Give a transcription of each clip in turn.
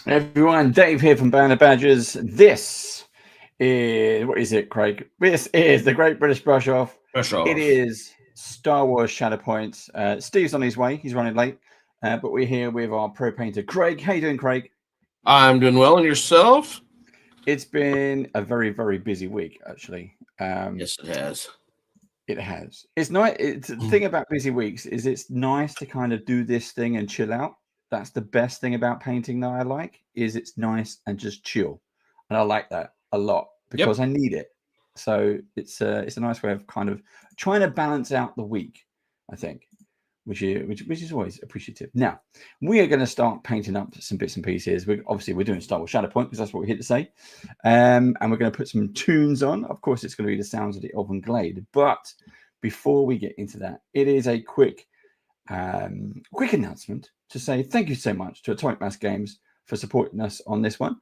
Everyone, Dave here from Band of Badgers. This is, what is it, Craig? This is the Great British Brush Off. Brush It off. is Star Wars Shatterpoint. Steve's on his way. He's running late. But we're here with our pro painter, Craig. How you doing, Craig? I'm doing well, and yourself? It's been a very, very busy week, actually. Yes, it has. It has. It's nice. The thing about busy weeks is it's nice to kind of do this thing and chill out. That's the best thing about painting that I like is it's nice and just chill, and I like that a lot Yep. because I need it. So it's a nice way of kind of trying to balance out the week, I think, which is always appreciative. Now we are going to start painting up some bits and pieces. We're doing Star Wars Shatterpoint because that's what we're here to say, and we're going to put some tunes on. Of course, it's going to be the sounds of the Elven Glade, but before we get into that, it is a quick announcement to say thank you so much to Atomic Mass Games for supporting us on this one.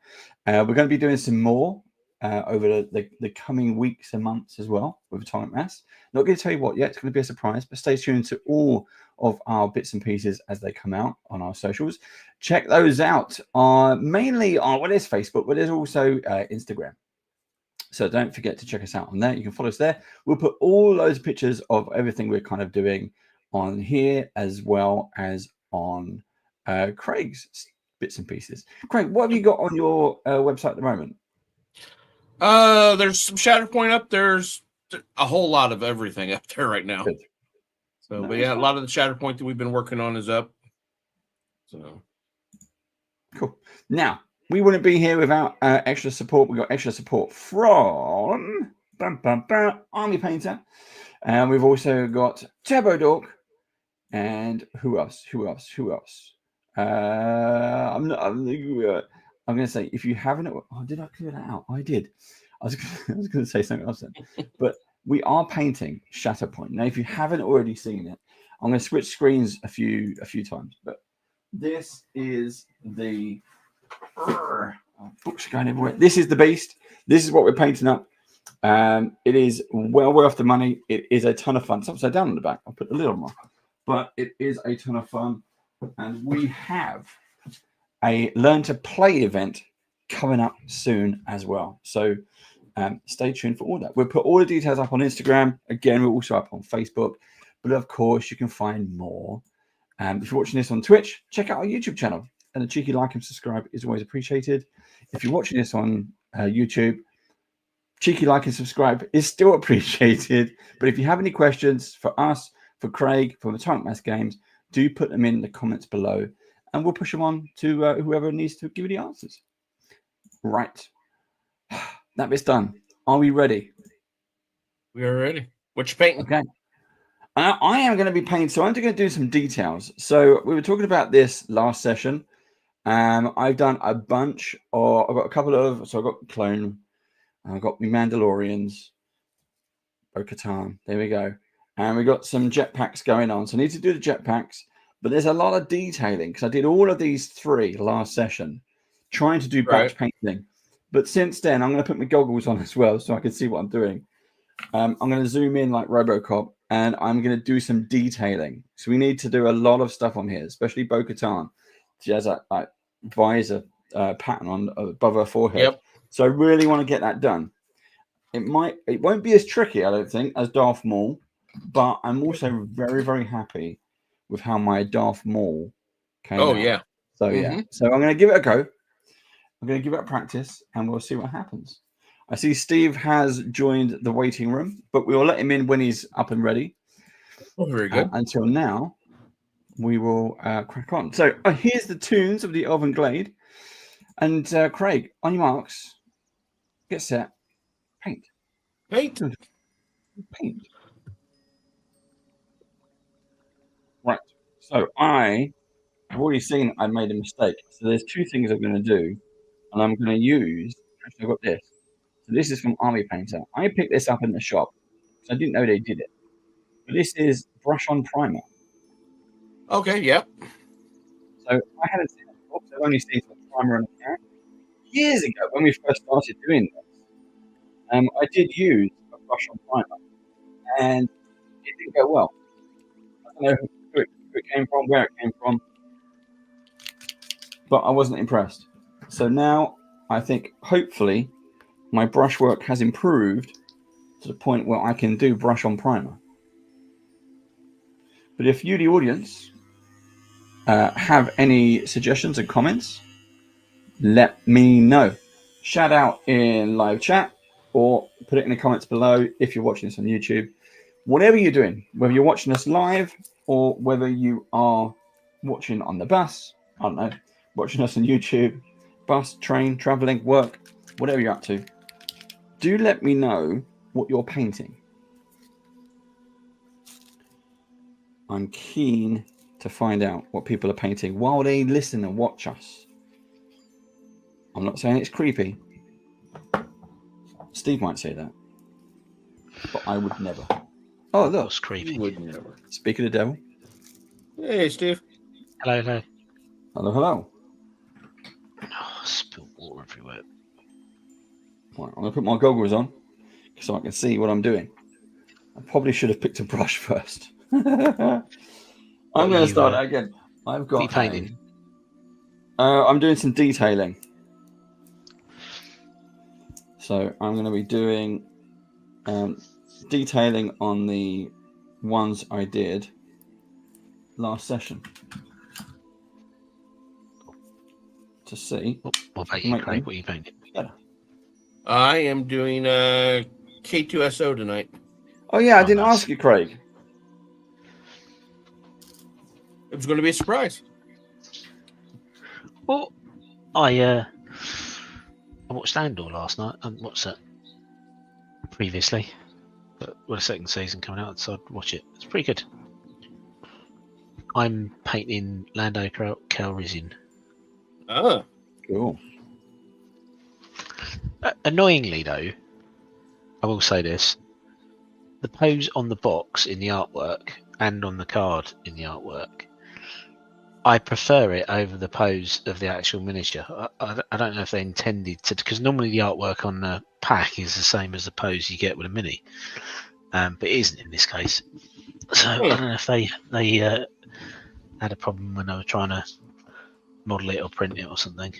We're going to be doing some more over the coming weeks and months as well with Atomic Mass. Not going to tell you what yet, it's going to be a surprise, but stay tuned to all of our bits and pieces as they come out on our socials. Check those out mainly on what is Facebook, but there's also Instagram. So don't forget to check us out on there. You can follow us there. We'll put all those pictures of everything we're kind of doing on here as well as on Craig's bits and pieces. Craig, what have you got on your website at the moment? There's some Shatterpoint up. There's a whole lot of everything up there right now. Good. So, No, but yeah, a lot of the Shatterpoint that we've been working on is up. So cool. Now, we wouldn't be here without extra support. We got extra support from Army Painter, and we've also got Turbo Dork, and who else? I'm going to say if you haven't. Oh, did I clear that out? I did. I was going to say something else then, but we are painting Shatterpoint now. If you haven't already seen it, I'm going to switch screens a few times, but this is the. Books going everywhere. This is the beast. This is what we're painting up. It is well worth the money. It is a ton of fun. It's upside down on the back. I'll put the lid on more, but it is a ton of fun. And we have a Learn to Play event coming up soon as well. So stay tuned for all that. We'll put all the details up on Instagram. Again, we're also up on Facebook. But of course, you can find more. If you're watching this on Twitch, check out our YouTube channel. And a cheeky like and subscribe is always appreciated. If you're watching this on YouTube, cheeky like and subscribe is still appreciated. But if you have any questions for us, for Craig, from Atomic Mass Games, do put them in the comments below, and we'll push them on to whoever needs to give you the answers. Right. That bit's done. Are we ready? we are ready. What you painting? Okay. I am going to be painting, so I'm going to do some details. So we were talking about this last session. I've done a bunch of, I've got a couple of, so I've got Clone, I've got my Mandalorians, Bo-Katan, there we go. And we got some jetpacks going on. So I need to do the jetpacks, but there's a lot of detailing because I did all of these three last session, trying to do batch painting. But since then, I'm going to put my goggles on as well so I can see what I'm doing. I'm going to zoom in like RoboCop, and I'm going to do some detailing. So we need to do a lot of stuff on here, especially Bo-Katan. She has a visor pattern on above her forehead. Yep. So I really want to get that done. It won't be as tricky, I don't think, as Darth Maul, but I'm also very, very happy with how my Darth Maul came out. Yeah. So yeah. So I'm going to give it a go. I'm going to give it a practice, and we'll see what happens. I see Steve has joined the waiting room, but we will let him in when he's up and ready. Oh, very good. Until now, we will crack on. So here's the tunes of the Elven Glade. And Craig, on your marks, get set, paint. Paint. Paint. Right. So I've already seen I made a mistake. So there's two things I'm going to do. And I'm going to use, actually I've got this. So this is from Army Painter. I picked this up in the shop because I didn't know they did it. But this is brush on primer. Okay, yep. So I hadn't seen it before, so I've only seen some primer on the can. Years ago, when we first started doing this, I did use a brush on primer, and it didn't go well. I don't know who it came from, where it came from, but I wasn't impressed. So now I think hopefully my brushwork has improved to the point where I can do brush on primer. But if you, the audience, have any suggestions and comments, let me know. Shout out in live chat or put it in the comments below if you're watching this on YouTube. Whatever you're doing, whether you're watching us live or whether you are watching on the bus, I don't know, watching us on YouTube, bus, train, traveling, work, whatever you're up to, do let me know what you're painting. I'm keen to find out what people are painting while they listen and watch us. I'm not saying it's creepy. Steve might say that, but I would never. Oh, look. What's creepy? You would never. Speak of the devil. Hey, Steve. Hello, hello. Hello, hello. Oh, spilled water everywhere. Right, I'm going to put my goggles on so I can see what I'm doing. I probably should have picked a brush first. I'm going to start that again. I've got. What are you painting? I'm doing some detailing. So I'm going to be doing detailing on the ones I did last session to see. What about you, Craig? What are you painting? Better. I am doing K2SO tonight. Oh yeah, I Oh, didn't nice. ask you, Craig. It was going to be a surprise. Well, I watched Andor last night. I watched that previously, but with the second season coming out, so I'd watch it. It's pretty good. I'm painting Lando Calrissian. Ah, Cool. Annoyingly, though, I will say this: the pose on the box in the artwork and on the card in the artwork, I prefer it over the pose of the actual miniature. I don't know if they intended to, because normally the artwork on the pack is the same as the pose you get with a mini, but it isn't in this case. So I don't know if they had a problem when they were trying to model it or print it or something.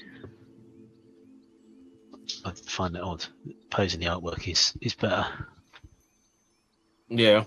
I find it odd. The pose in the artwork is better. yeah.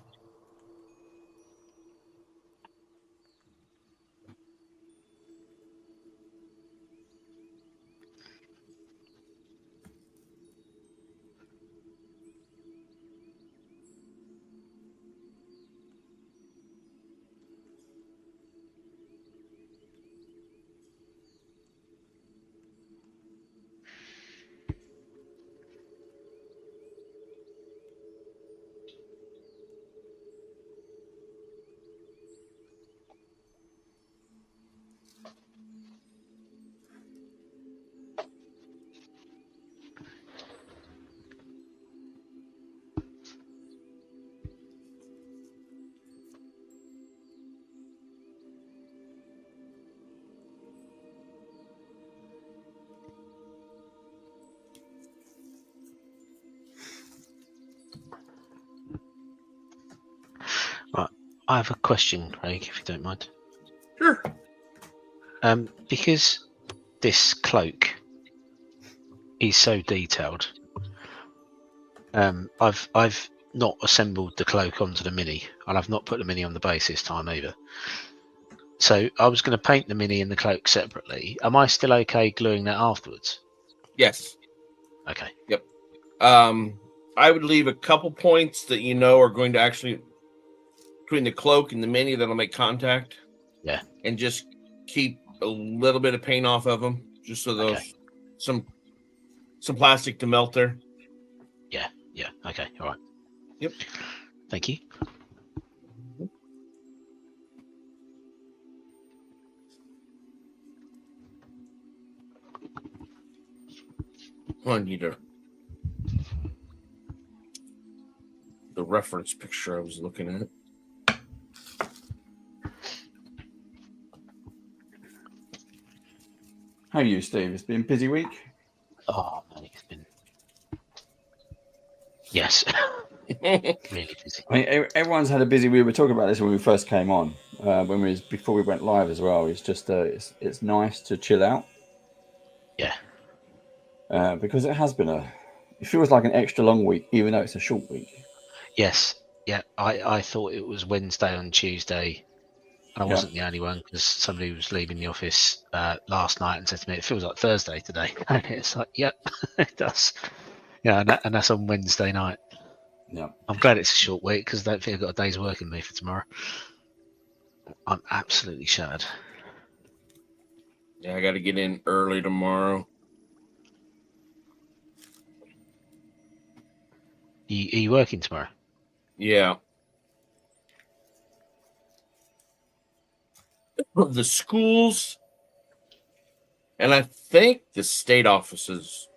I have a question, Craig, if you don't mind. Sure. Because this cloak is so detailed, I've not assembled the cloak onto the mini, and I've not put the mini on the base this time either. So I was going to paint the mini and the cloak separately. Am I still okay gluing that afterwards? Yes. Okay. I would leave a couple points that you know are going to actually between the cloak and the mini that'll make contact. Yeah. And just keep a little bit of paint off of them, just so those some plastic to melt there. Yeah. Okay. All right. Yep. Thank you. I need the reference picture I was looking at. How are you, Steve? It's been a busy week. Oh, man, it's been. Yes. Really busy. I mean, everyone's had a busy week. We were talking about this when we first came on, before we went live as well. It's just it's nice to chill out. Yeah. because it has been it feels like an extra long week, even though it's a short week. Yes, yeah. I thought it was Wednesday on Tuesday. And I Yeah. wasn't the only one because somebody was leaving the office last night and said to me, "It feels like Thursday today." And it's like, "Yep, it does." Yeah, and that's on Wednesday night. Yeah. I'm glad it's a short week because I don't think I've got a day's work in me for tomorrow. I'm absolutely shattered. Yeah, I got to get in early tomorrow. Are you working tomorrow? Yeah. The schools and I think the state offices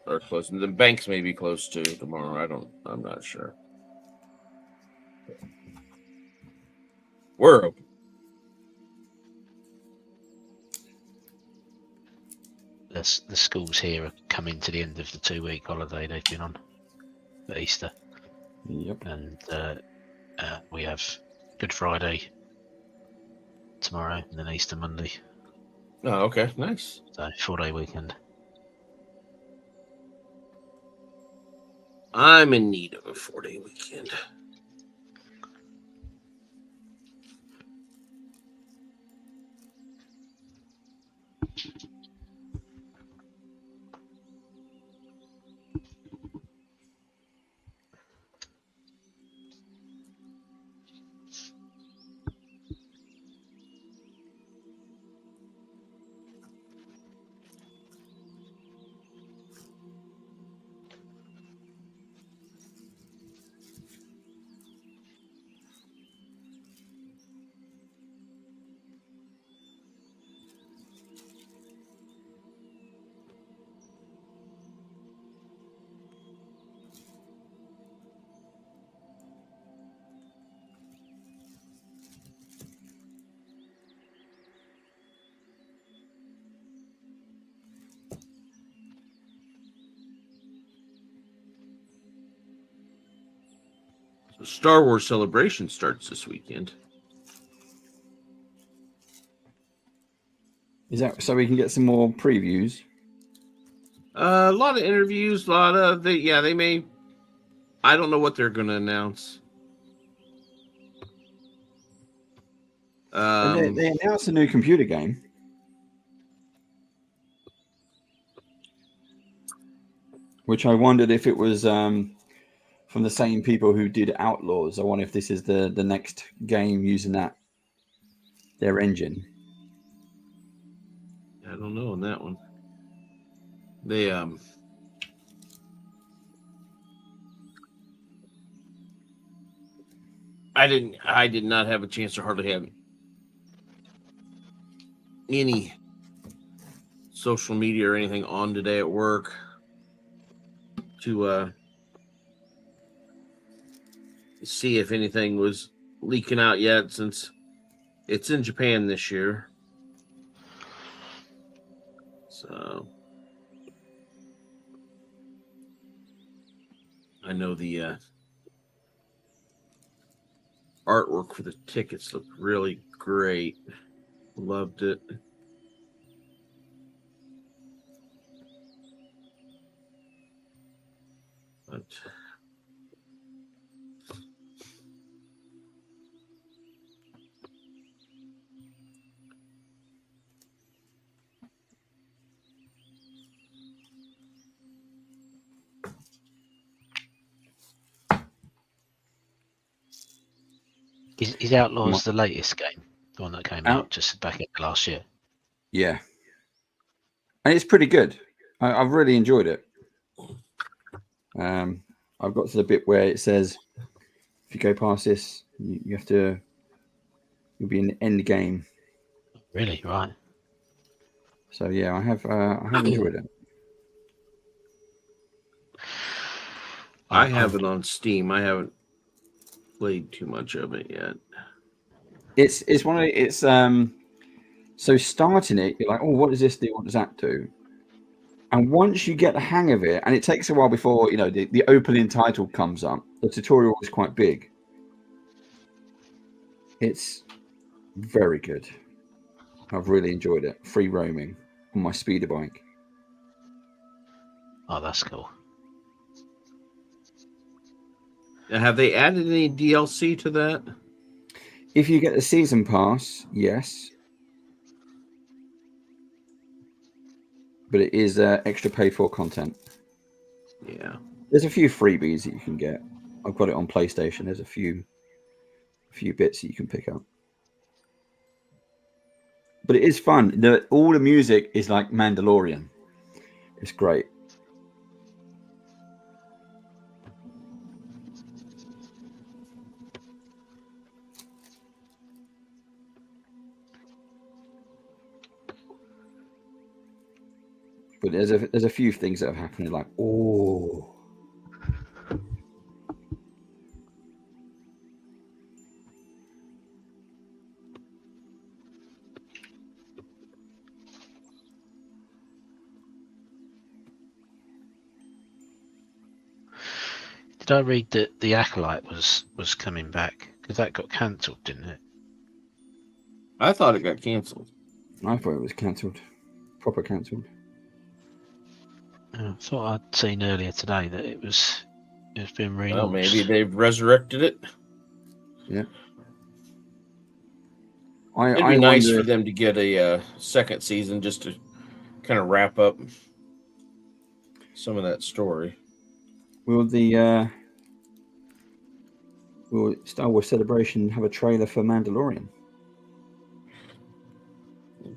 are closed. The banks may be closed too tomorrow. I'm not sure. We're open. The schools here are coming to the end of the 2-week holiday they've been on for Easter. Yep. And we have Good Friday tomorrow and then Easter Monday. Oh, okay. Nice. So 4-day weekend. I'm in need of a 4-day weekend. So Star Wars Celebration starts this weekend. Is that so we can get some more previews? A lot of interviews, a lot of they may. I don't know what they're going to announce. And they announced a new computer game. Which I wondered if it was from the same people who did Outlaws. I wonder if this is the next game using their engine. I don't know on that one. They I did not have a chance to hardly have any social media or anything on today at work to see if anything was leaking out yet, since it's in Japan this year. So I know the artwork for the tickets looked really great. Loved it. But Is Outlaws the latest game? The one that came out just back in last year? Yeah. And it's pretty good. I've really enjoyed it. I've got to the bit where it says if you go past this, you'll be in the end game. Really? Right. So yeah, I have enjoyed it. I have it on Steam. I haven't played too much of it yet. It's one of it's so starting it, you're like, oh, what does this do? What does that do? And once you get the hang of it, and it takes a while before the opening title comes up. The tutorial is quite big. It's very good. I've really enjoyed it. Free roaming on my speeder bike. Oh, that's cool. Now, have they added any DLC to that? If you get the season pass, yes. But it is extra pay for content. Yeah. There's a few freebies that you can get. I've got it on PlayStation. There's a few bits that you can pick up. But it is fun. All the music is like Mandalorian. It's great. But there's a few things that have happened. Like, oh. Did I read that the Acolyte was coming back? Because that got cancelled, didn't it? I thought it got canceled. I thought it was cancelled. Proper cancelled. I thought I'd seen earlier today that it's been relaunched. Well, maybe they've resurrected it. Yeah. It'd be nice for them to get a second season just to kind of wrap up some of that story. Will Star Wars Celebration have a trailer for Mandalorian?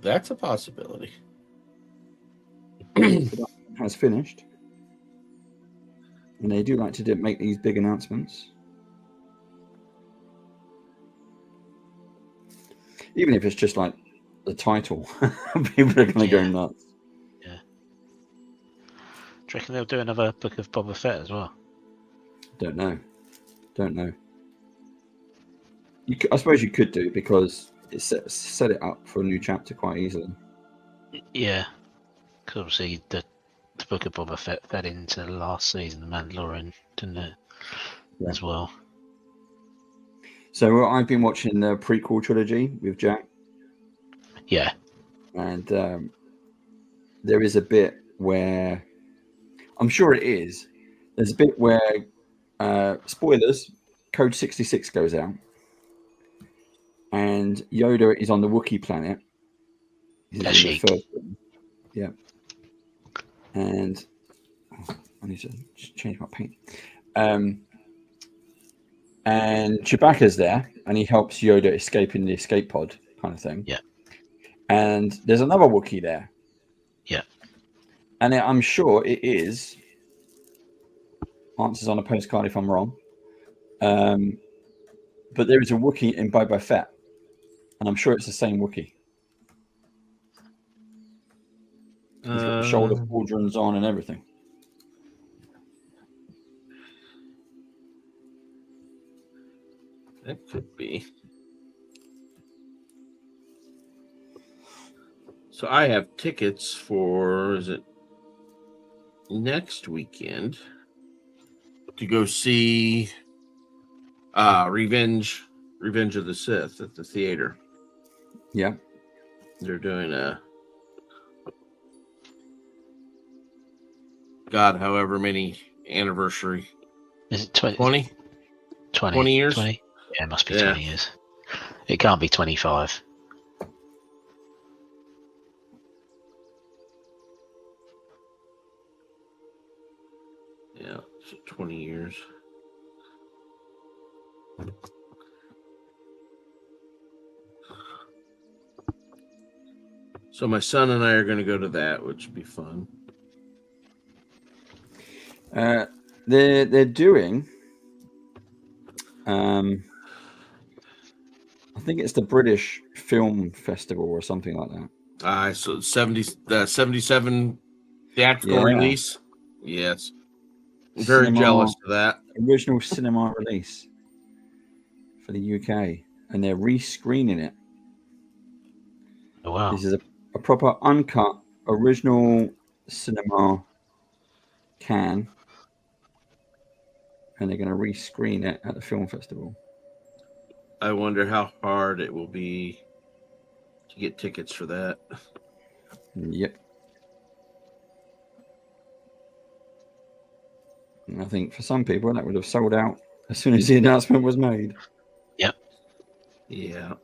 That's a possibility. Has finished, and they do like to make these big announcements, even if it's just like the title. People are going to go nuts. Yeah. Do you reckon they'll do another Book of Boba Fett as well? Don't know. I suppose you could do, because it set it up for a new chapter quite easily. Yeah, because obviously the Book of Boba Fett fed into the last season of Mandalorian, didn't it? Yeah. As well. So I've been watching the prequel trilogy with Jack. Yeah. And there is a bit where, I'm sure it is, there's a bit where, spoilers, Code 66 goes out. And Yoda is on the Wookiee planet. He's in the first one. Yeah. And I need to change my paint. And Chewbacca's there, and he helps Yoda escape in the escape pod kind of thing. Yeah. And there's another Wookiee there. Yeah. And I'm sure it is, answers on a postcard if I'm wrong, but there is a Wookiee in Boba Fett, and I'm sure it's the same Wookiee. He's got the shoulder pauldrons on and everything. That could be. So I have tickets for, is it next weekend, to go see Revenge of the Sith at the theater. Yeah. They're doing a however many anniversary. Is it 20? 20? 20 years? 20? Yeah, it must be 20 years. It can't be 25. Yeah, so 20 years. So my son and I are going to go to that, which would be fun. They're doing, I think it's the British Film Festival or something like that. So 77 theatrical release. Yes. I'm very jealous of that. Original cinema release for the UK, and they're rescreening it. Oh, wow. This is a proper uncut original cinema can, and they're going to rescreen it at the film festival. I wonder how hard it will be to get tickets for that. Yep. And I think for some people that would have sold out as soon as the announcement was made. Yep. Yeah.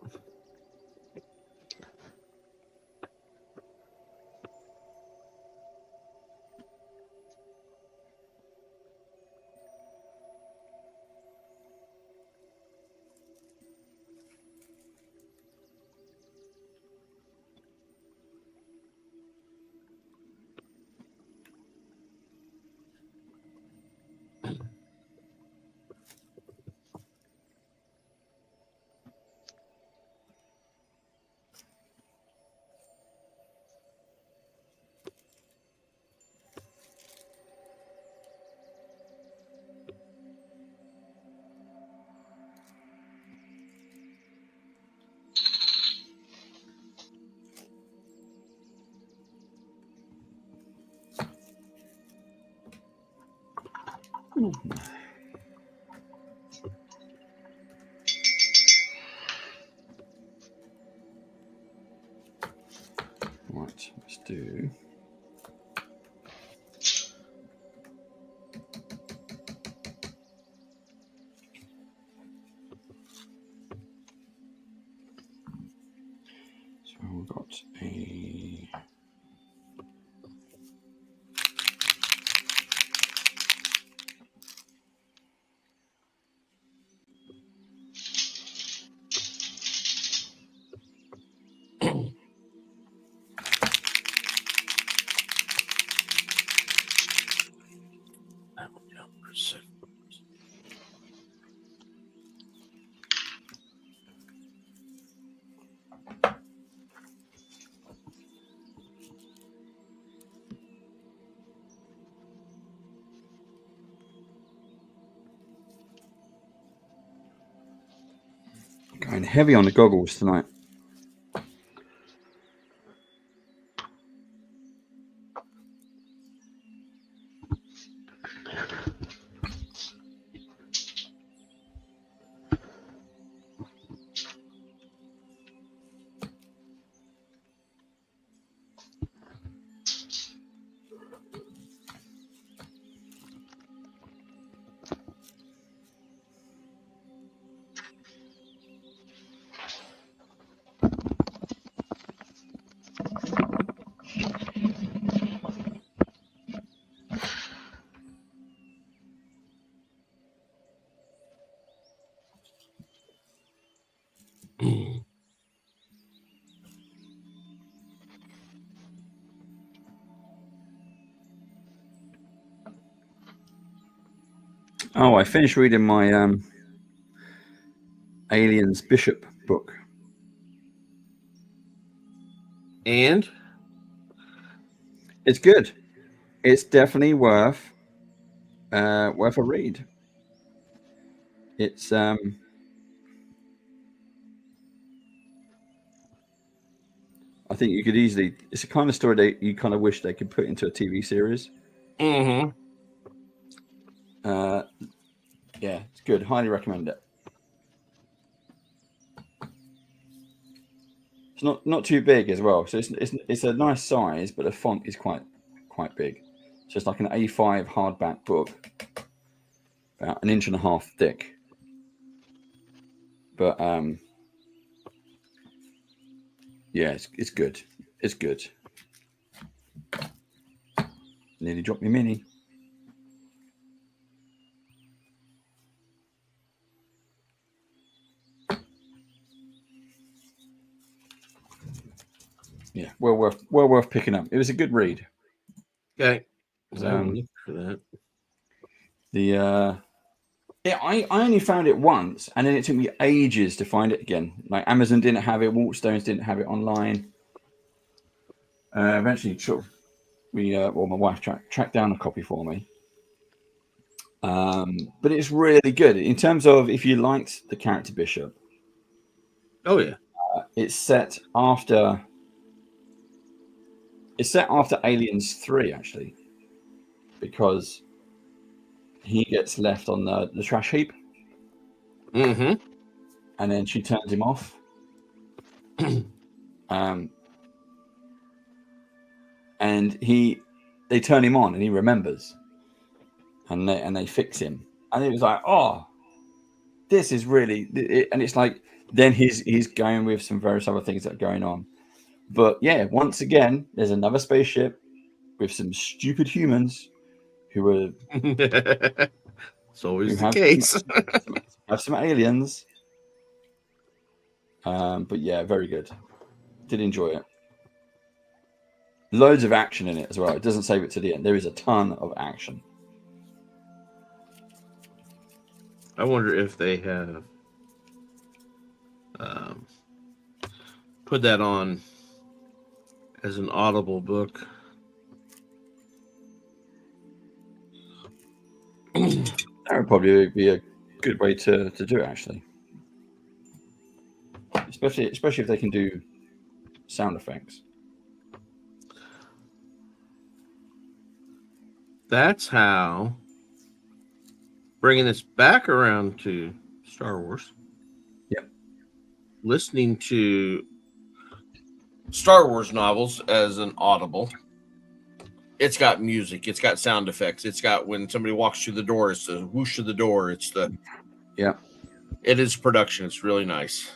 Right, let's do. So we've got a. Going heavy on the goggles tonight. Oh, I finished reading my Aliens Bishop book. And It's good. It's definitely worth a read. It's I think you could easily. It's a kind of story that you kind of wish they could put into a TV series. mm-hmm. Yeah, it's good. Highly recommend it. It's not too big as well, so it's a nice size, but the font is quite big. So it's like an A5 hardback book, about 1.5 inches thick. But yeah, it's good. It's good. Nearly dropped my mini. Yeah, well worth picking up. It was a good read. Okay. I will look for that. Yeah, I only found it once, and then it took me ages to find it again. Like Amazon didn't have it, Waltstones didn't have it online. Eventually, my wife tracked down a copy for me. But it's really good in terms of if you liked the character Bishop. Oh yeah, It's set after Aliens 3 actually, because he gets left on the trash heap. Mm-hmm. And then she turns him off. And they turn him on, and he remembers. and they fix him, and it was like, oh, this is really, and it's like then he's going with some various other things that are going on, but yeah, once again, there's another spaceship with some stupid humans who It's always the have case. have some aliens. But yeah, very good. Did enjoy it. Loads of action in it as well. It doesn't save it to the end. There is a ton of action. I wonder if they have put that on as an Audible book. That would probably be a good way to do it, actually. Especially if they can do sound effects. That's how, bringing this back around to Star Wars. Yep. Listening to Star Wars novels as an Audible. It's got music. It's got sound effects. It's got when somebody walks through the door, it's the whoosh of the door. It's the... Yeah. It is production. It's really nice.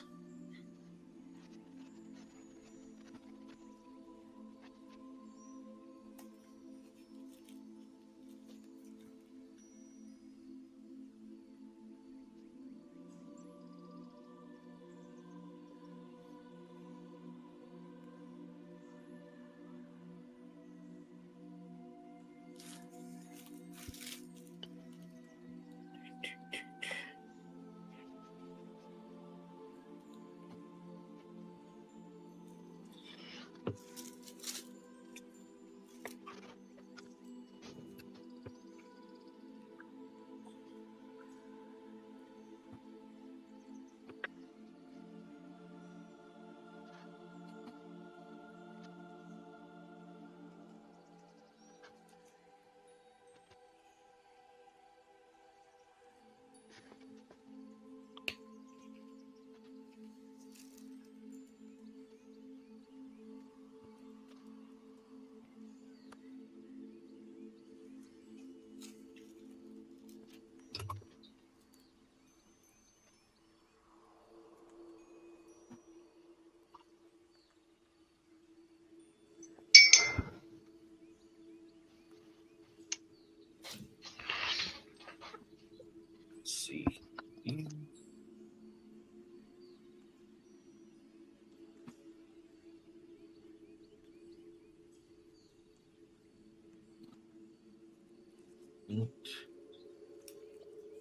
Let's see.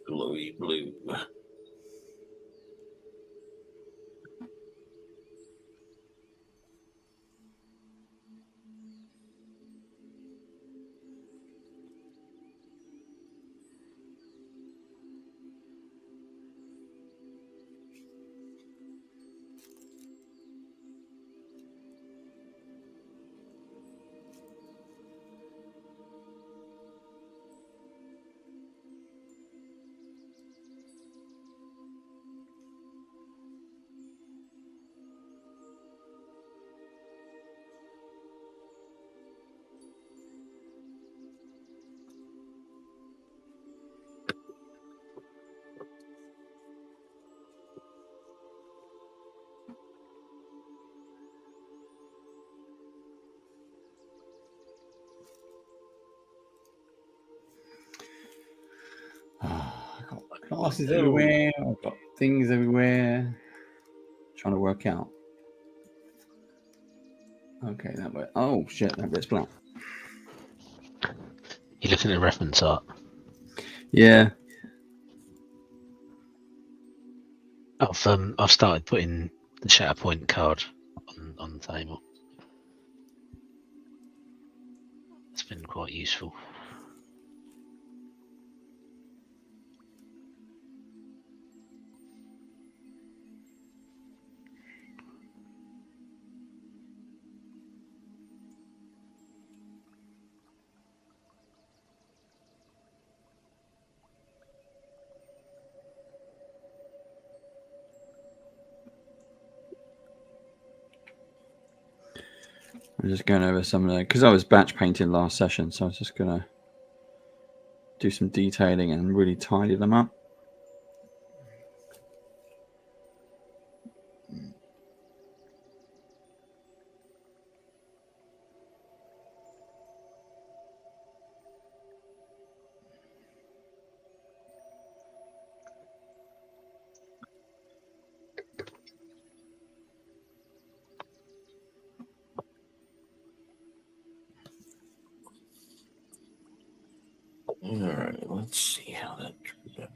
Glowy blue. I've got glasses everywhere. I've got things everywhere. Trying to work out. Okay, that way. Oh shit, that bit's black. You're looking at reference art. Yeah. I've started putting the Shatterpoint card on the table. It's been quite useful. I'm just going over some of the because I was batch painting last session, so I was just gonna do some detailing and really tidy them up. All right, let's see how that turned out.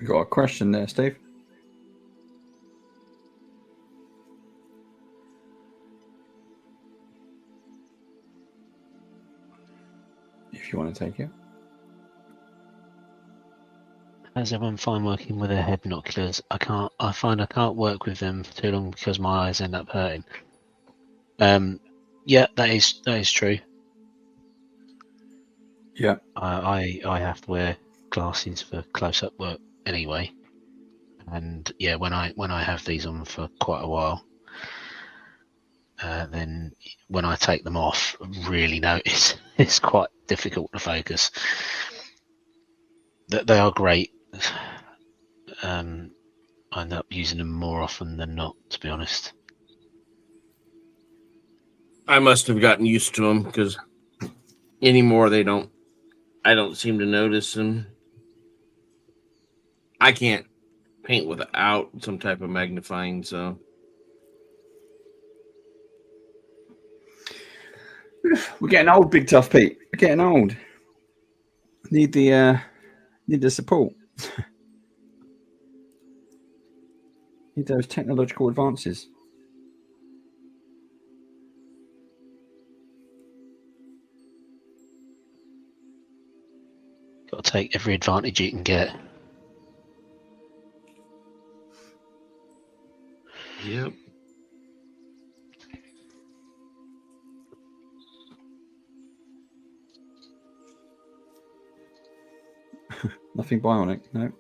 You got a question there, Steve? If you want to take it. How's everyone find working with their head binoculars? I find I can't work with them for too long because my eyes end up hurting. Yeah, that is true. Yeah. I have to wear glasses for close-up work anyway, and yeah, when I have these on for quite a while, then when I take them off, I really notice it's quite difficult to focus. They are great. I end up using them more often than not, to be honest. I must have gotten used to them because anymore I don't seem to notice them. I can't paint without some type of magnifying, so We're getting old, Big Tough Pete. We're getting old. Need the support. Need those technological advances. Got to take every advantage you can get. yep. Nothing bionic, no.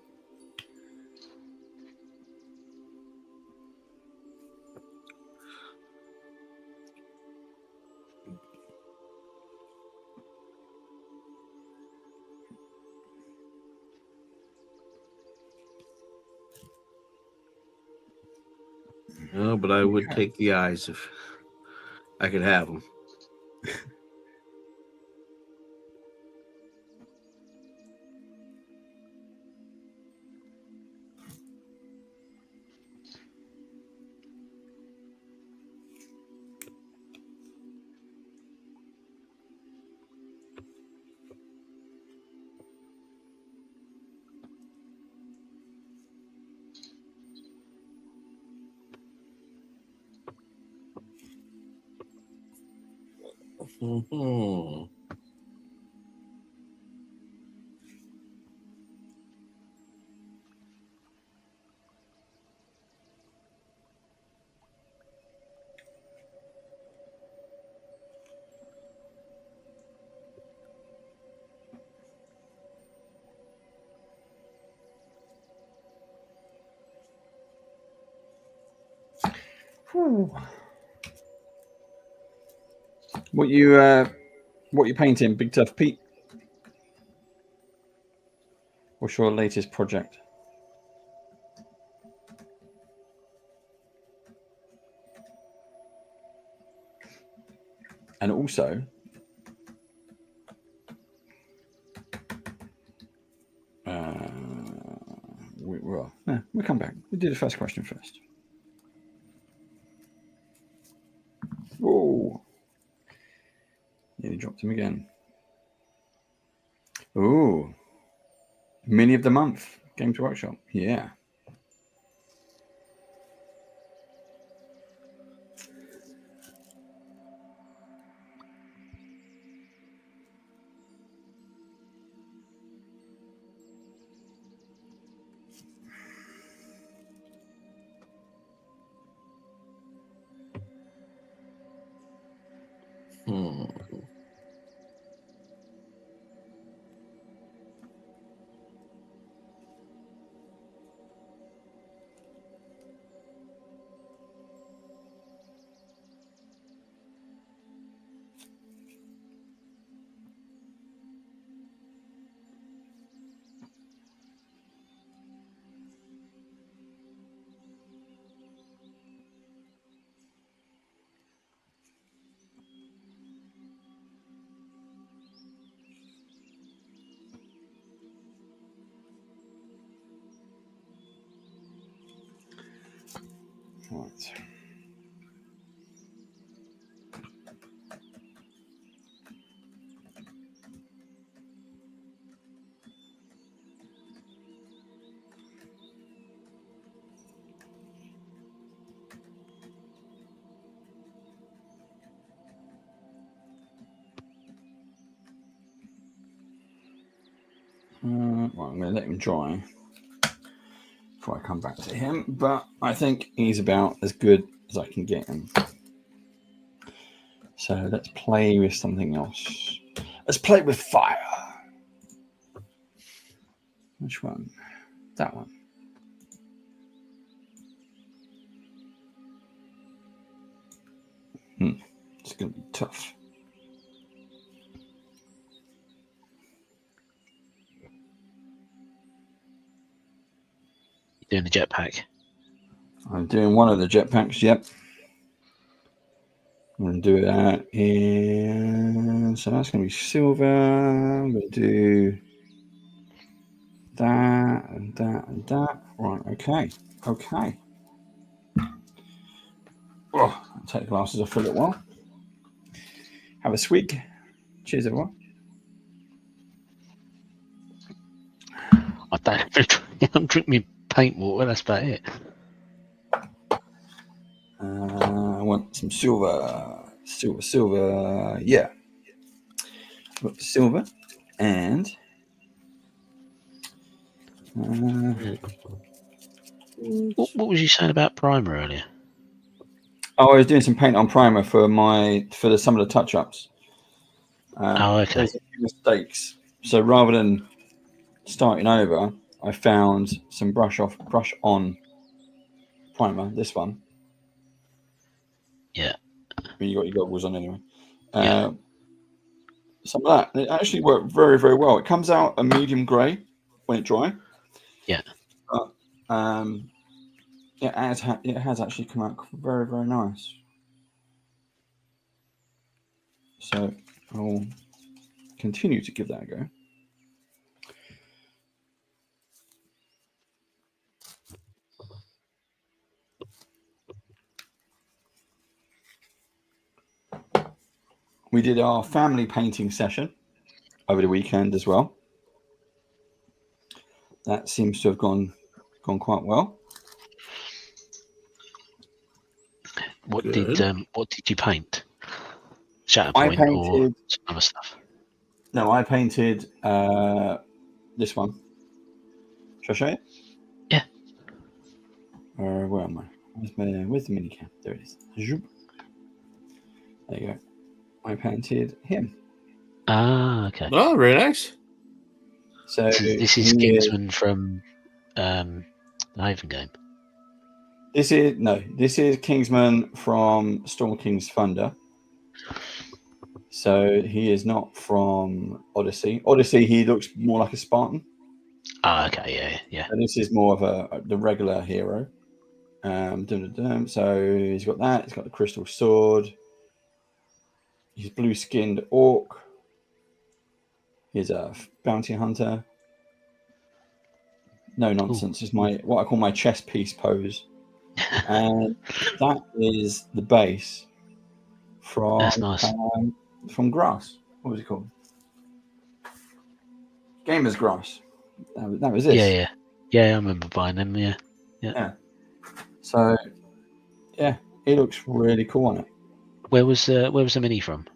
No, but I would take the eyes if I could have them. Mm-hmm. What you painting, Big Tough Pete? What's your latest project? And also, we'll come back. We'll do the first question first. Whoa. Nearly dropped him again. Ooh. Mini of the month. Games Workshop. Yeah. Hmm. Right. Right, I'm going to let him dry before I come back to him, but I think he's about as good as I can get him. So let's play with something else. Let's play with fire. Which one? That one. It's going to be tough. Doing the jetpack. I'm doing one of the jetpacks, yep. I'm going to do that in... So that's going to be silver. I'm going to do that and that and that. Right, okay. Okay. Oh, I'll take the glasses off for a little while. Have a swig. Cheers, everyone. I don't drink me paint water. That's about it. I want some silver. Silver. Yeah. I've got silver and What was you saying about primer earlier? I was doing some paint on primer for some of the touch ups. Oh, okay. There's a few mistakes. So rather than starting over, I found some brush on primer. This one. Yeah. I mean, you got your goggles on anyway. Yeah. Some of that. And it actually worked very, very well. It comes out a medium grey when it's dry. Yeah. But it has actually come out very, very nice. So I'll continue to give that a go. We did our family painting session over the weekend as well. That seems to have gone quite well. What Good. did you paint? Shatterpoint or some other stuff? No, I painted this one. Shall I show you? Yeah. Where am I? Where's the minicam? There it is. Zoop. There you go. I painted him. Ah, okay. Oh, very nice. So This is Kingsman from the Haven game. This is Kingsman from Storm King's Thunder. So he is not from Odyssey. Odyssey, he looks more like a Spartan. Ah, okay, yeah. And this is more of the regular hero. So he's got that. He's got the crystal sword. He's blue-skinned orc. He's a bounty hunter. No nonsense. It's what I call my chess piece pose. And that is the base from That's nice. From Grass. What was it called? Gamer's Grass. That was this. Yeah. I remember buying them. Yeah. So, yeah, it looks really cool on it. Where was the mini from?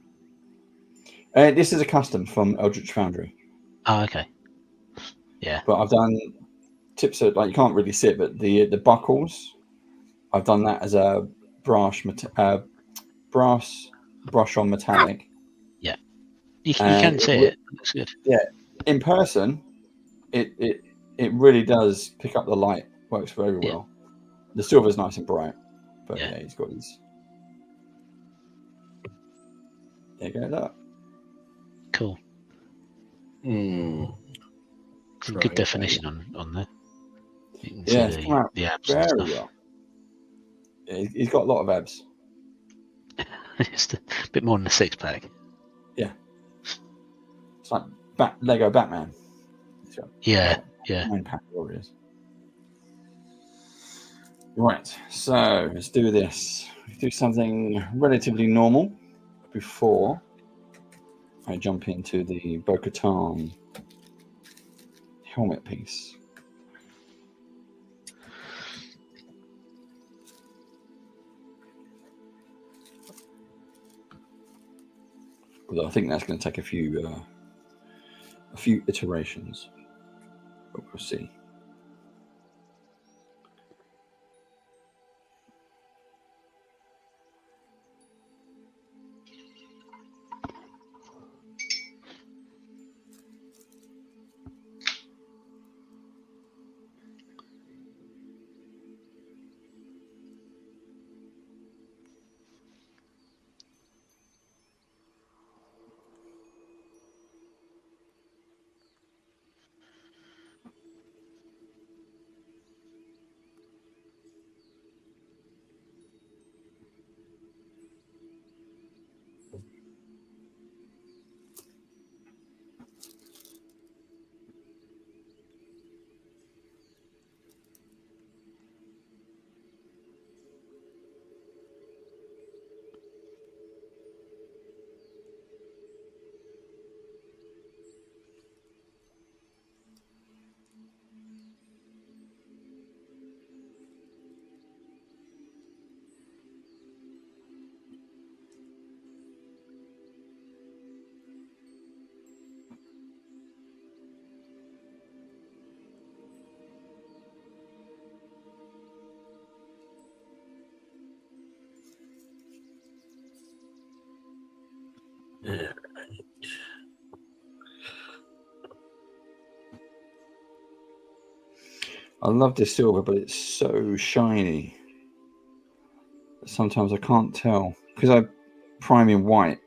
This is a custom from Eldritch Foundry. Oh, okay. Yeah. But I've done tips of, like, you can't really see it, but the buckles, I've done that as a brass brush on metallic. Yeah. You can see it. It looks good. Yeah. In person, it really does pick up the light. Works very well. The silver's nice and bright. But yeah, he's got his. There you go, look. Cool. Some good definition on there. You can see the abs and stuff. Well. Yeah, he's got a lot of abs. Just a bit more than a six-pack. Yeah. It's like Lego Batman. Yeah. Nine-pack warriors. Right, so let's do this. Do something relatively normal before I jump into the Bo-Katan helmet piece. Although I think that's going to take a few iterations. But we'll see. Yeah. I love this silver, but it's so shiny. Sometimes I can't tell because I prime in white.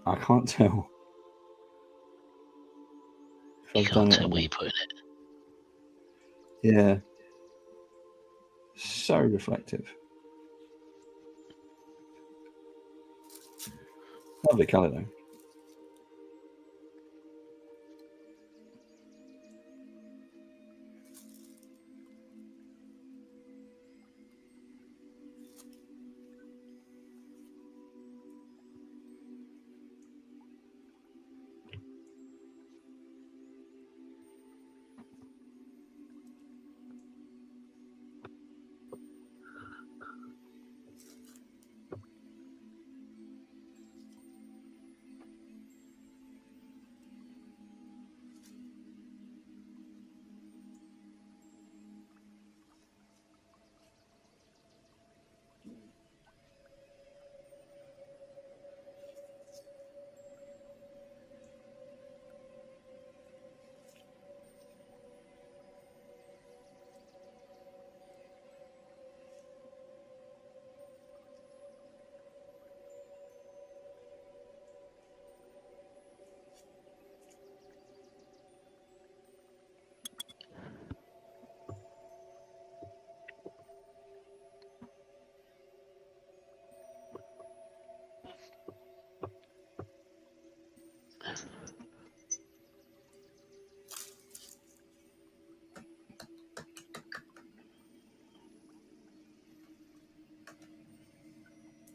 I can't tell if You I've can't done it. tell Or where not. you put it. Yeah, so reflective. Lovely colour though.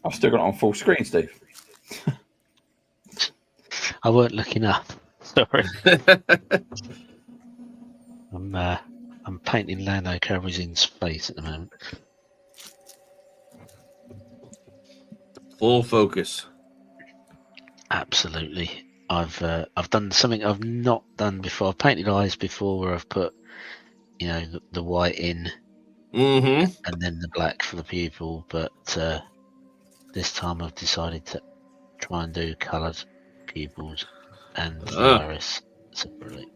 I've still got it on full screen, Steve. I weren't looking up. Sorry. I'm painting Lando Calrissian's face at the moment. Full focus. Absolutely. I've done something I've not done before. I've painted eyes before, where I've put, the white in Mm-hmm. and then the black for the pupil. But this time I've decided to try and do coloured pupils and the iris separately.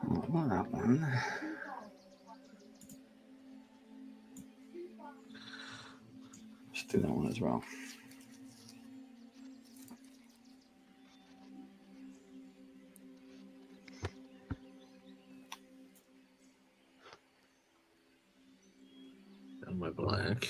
Not that one. Let's do that one as well. And my black.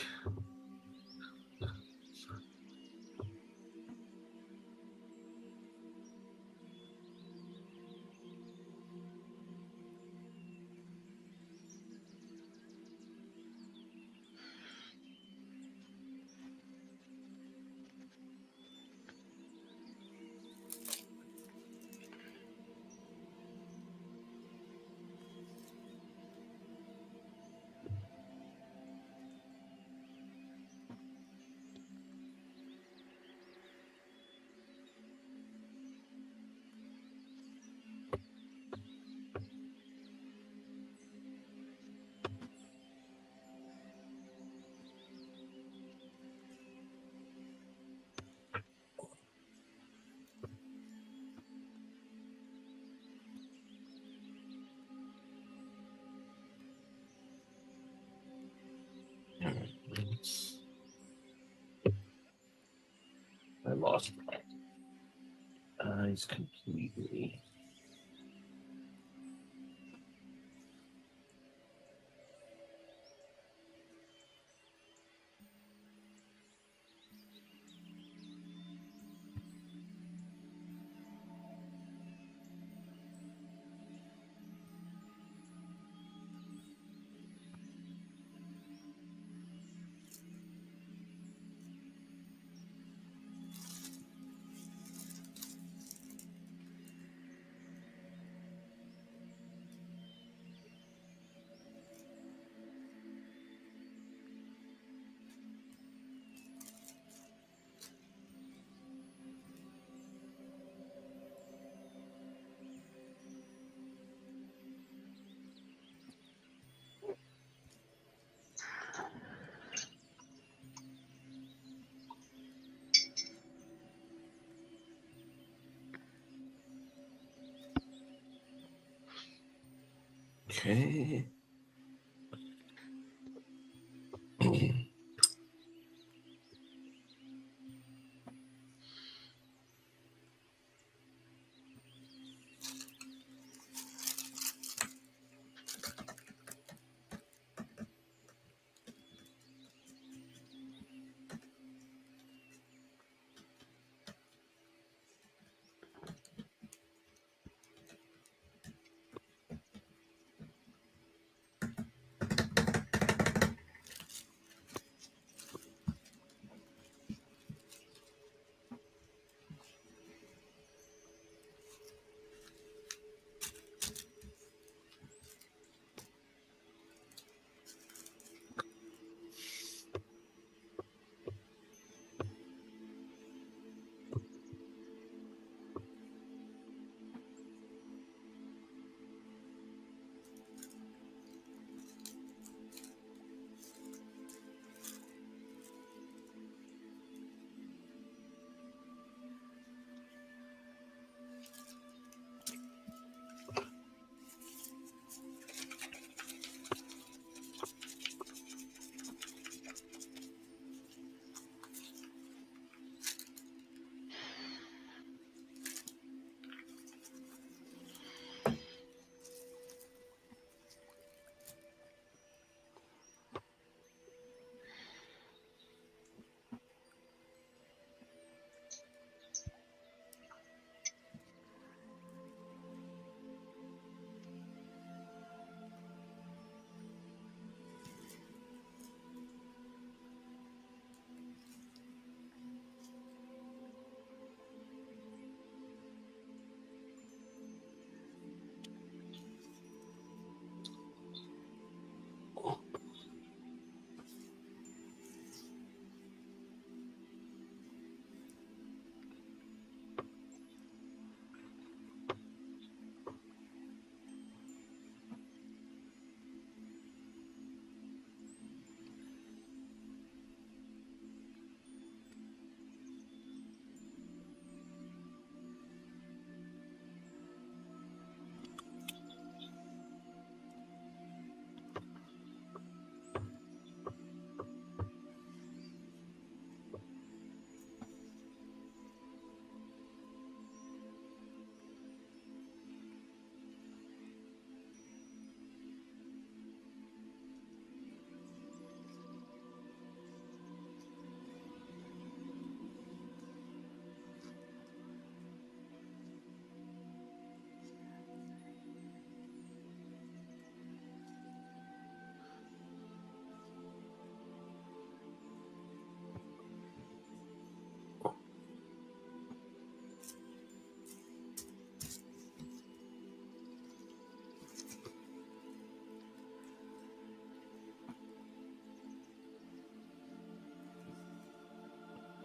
eyes completely. Okay.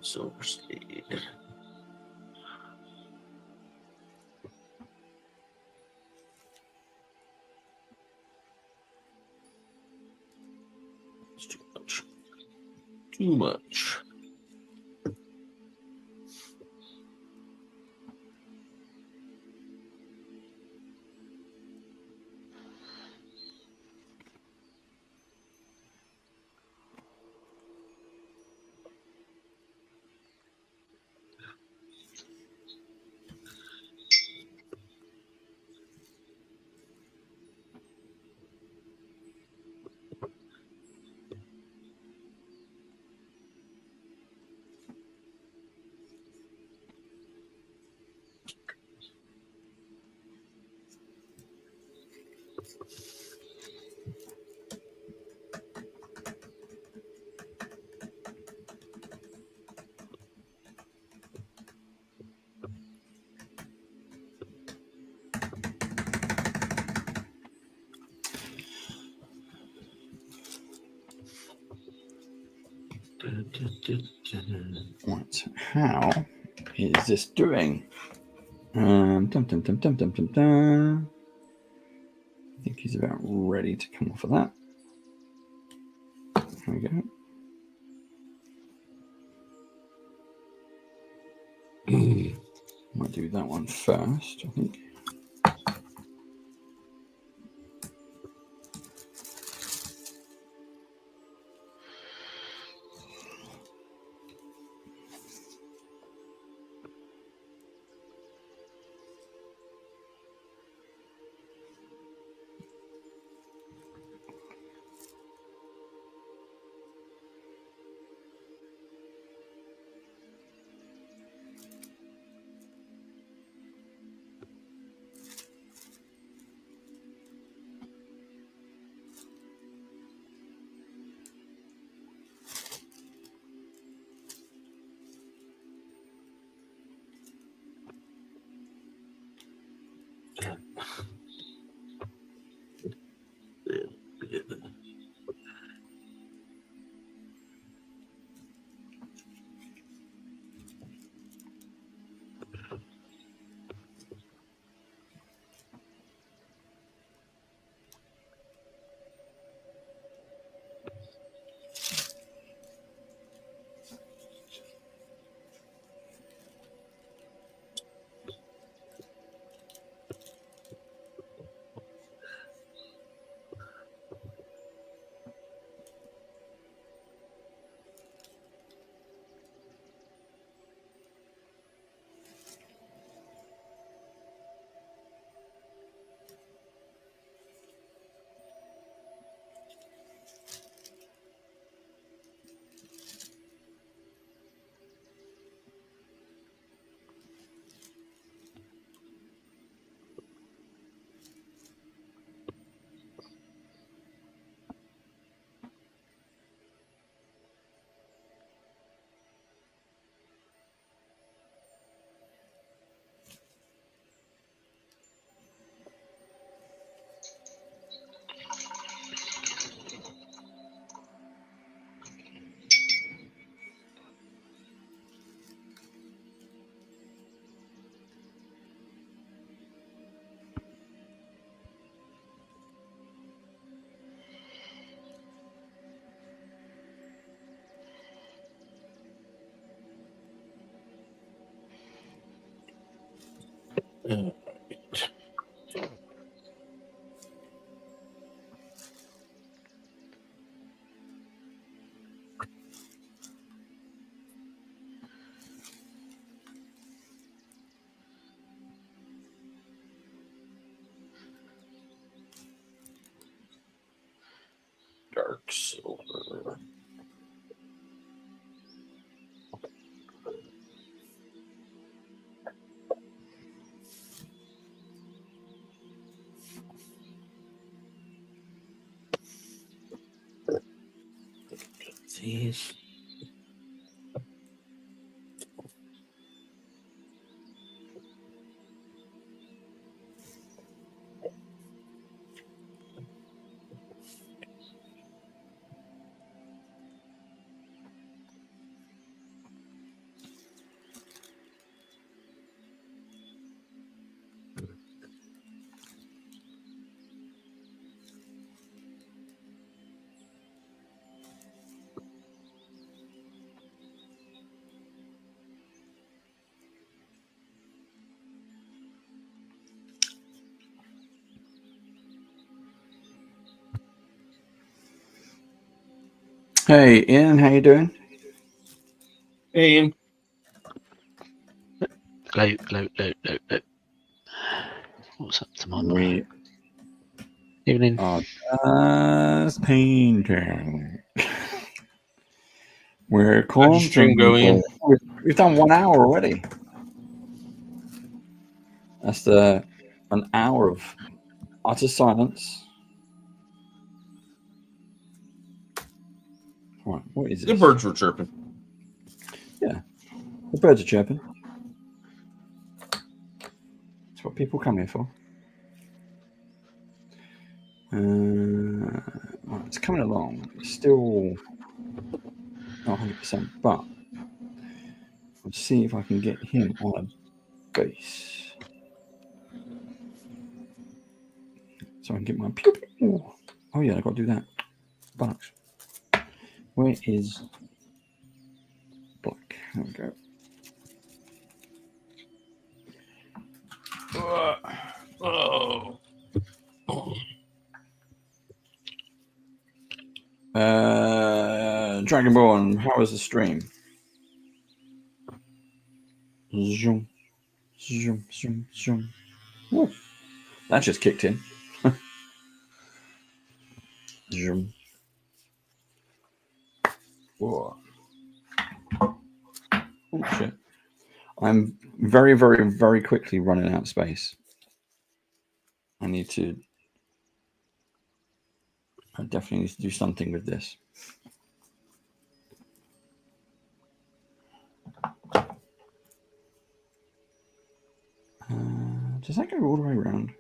Silver Steed. It's too much. Too much. What? How is this doing? Dum, dum, dum, dum, dum, dum, dum. I think he's about ready to come off of that. There we go. Might do that one first, I think. Dark silver. These. Hey, Ian, how you doing? Hey, Ian. Low. What's up tomorrow? We Evening. are just painting. We're How'd your stream go, Ian? We've done 1 hour already. That's an hour of utter silence. Right, what is The this? birds were chirping. The birds are chirping. That's what people come here for. Well, it's coming along. It's still not 100%, but let's see if I can get him on a base. So I can get my pew pew. Oh yeah, I got to do that. Bullocks. Where is Black? There we go. Oh. Dragonborn, how was the stream? Zoom, zoom, zoom, zoom. Ooh, that just kicked in. Zoom. Whoa. Oh shit. I'm very, very, very quickly running out of space. I definitely need to do something with this. Does that go all the way around?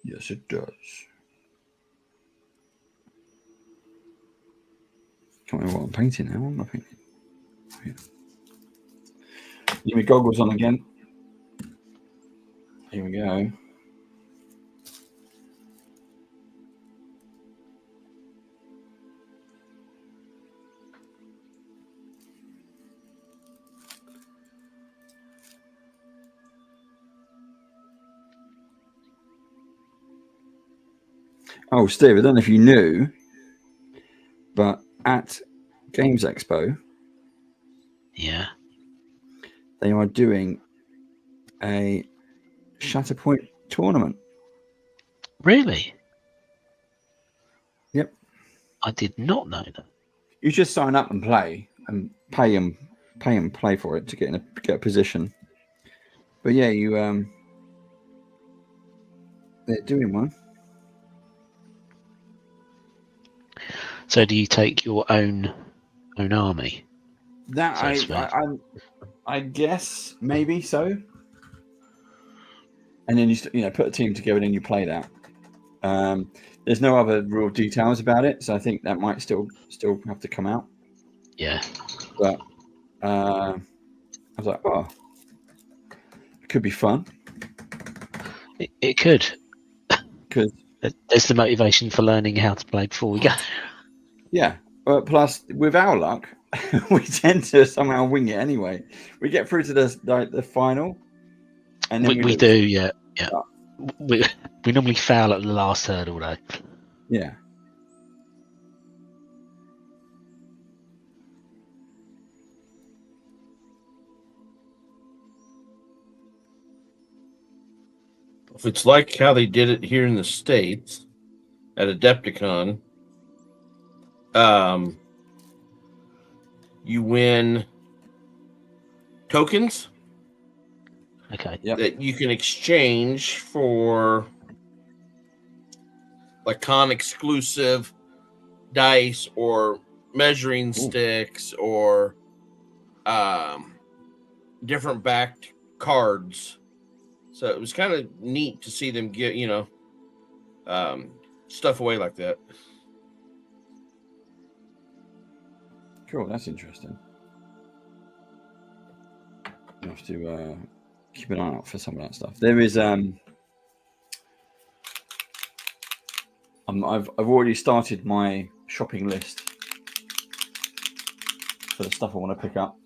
Yes, it does. Can't remember what I'm painting now. What am I painting? Yeah. Give me goggles on again. Here we go. Oh, Steve, I don't know if you knew, but at Games Expo, Yeah. they are doing a SHATTERPOINT tournament. Really? Yep. I did not know that. You just sign up and play and pay and play for it to get a position. But yeah, they're doing one. So do you take your own army? That So to speak. I guess maybe so. And then you put a team together and you play that. There's no other real details about it, so I think that might still have to come out. Yeah. But I was like, oh, it could be fun. It could. Because there's the motivation for learning how to play before we go. Yeah. Plus, with our luck, we tend to somehow wing it anyway. We get through to the final, and then we do, yeah. We normally foul at the last hurdle, though. Yeah. If it's like how they did it here in the States at Adepticon, you win tokens that you can exchange for like con exclusive dice or measuring sticks or different backed cards. So it was kind of neat to see them get, stuff away like that. Cool, that's interesting. You have to keep an eye out for some of that stuff. There is I've already started my shopping list for the stuff I want to pick up.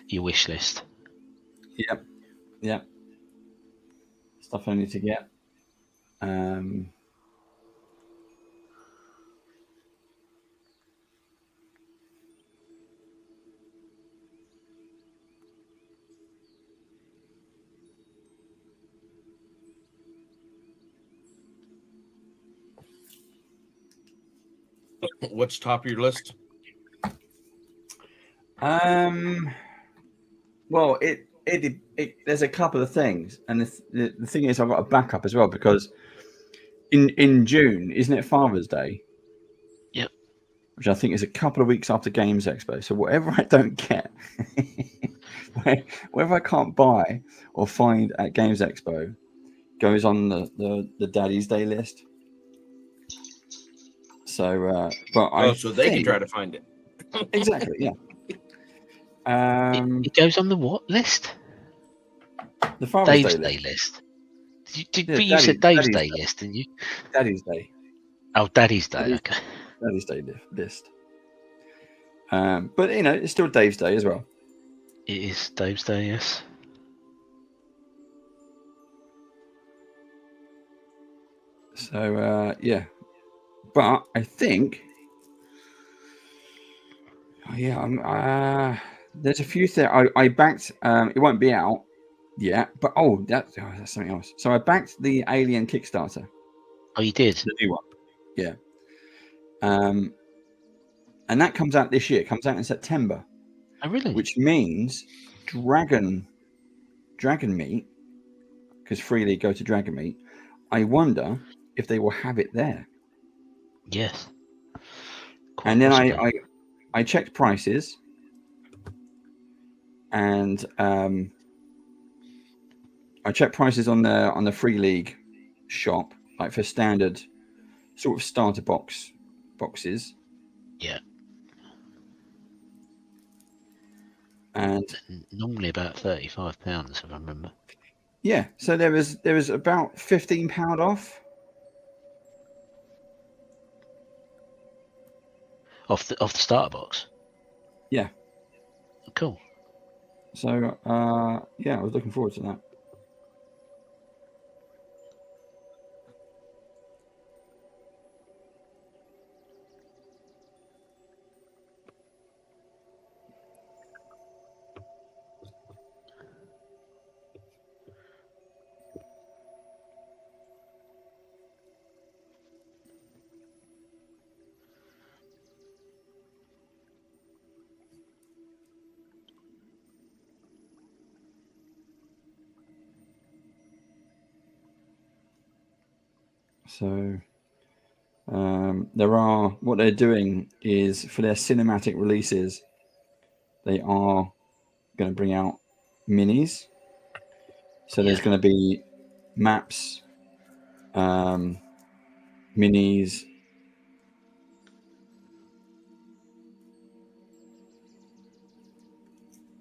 Your wish list. Yep. Stuff I need to get. What's top of your list? Well, it there's a couple of things, and the thing is, I've got a backup as well, because in June, isn't it Father's Day? Yep. Which I think is a couple of weeks after Games Expo. So whatever I don't get, whatever I can't buy or find at Games Expo, goes on the Daddy's Day list. So, but so they can try to find it. Exactly, yeah. It goes on the what list? The Father's Dave's Day Day list. list. Yeah, But you said Dave's Daddy's Day list, didn't you? Daddy's Day. Oh, Daddy's Day. Okay. Daddy's Day list. But it's still Dave's Day as well. It is Dave's Day. Yes. So yeah, but I think, there's a few things I backed. It won't be out yet, but that's something else. So I backed the Alien Kickstarter, Oh, you did. the new one. Yeah. And that comes out this year. It comes out in September. Oh, really? Which means dragon meat, because freely go to dragon meat. I wonder if they will have it there. Yes. And then I checked prices, and I checked prices on the Free League shop, like for standard sort of starter boxes. Yeah. And normally about £35, if I remember. Yeah, so there was about £15 off. Off the starter box. Yeah. Cool. So yeah, I was looking forward to that. So what they're doing is, for their cinematic releases, they are going to bring out minis. So there's going to be maps, minis,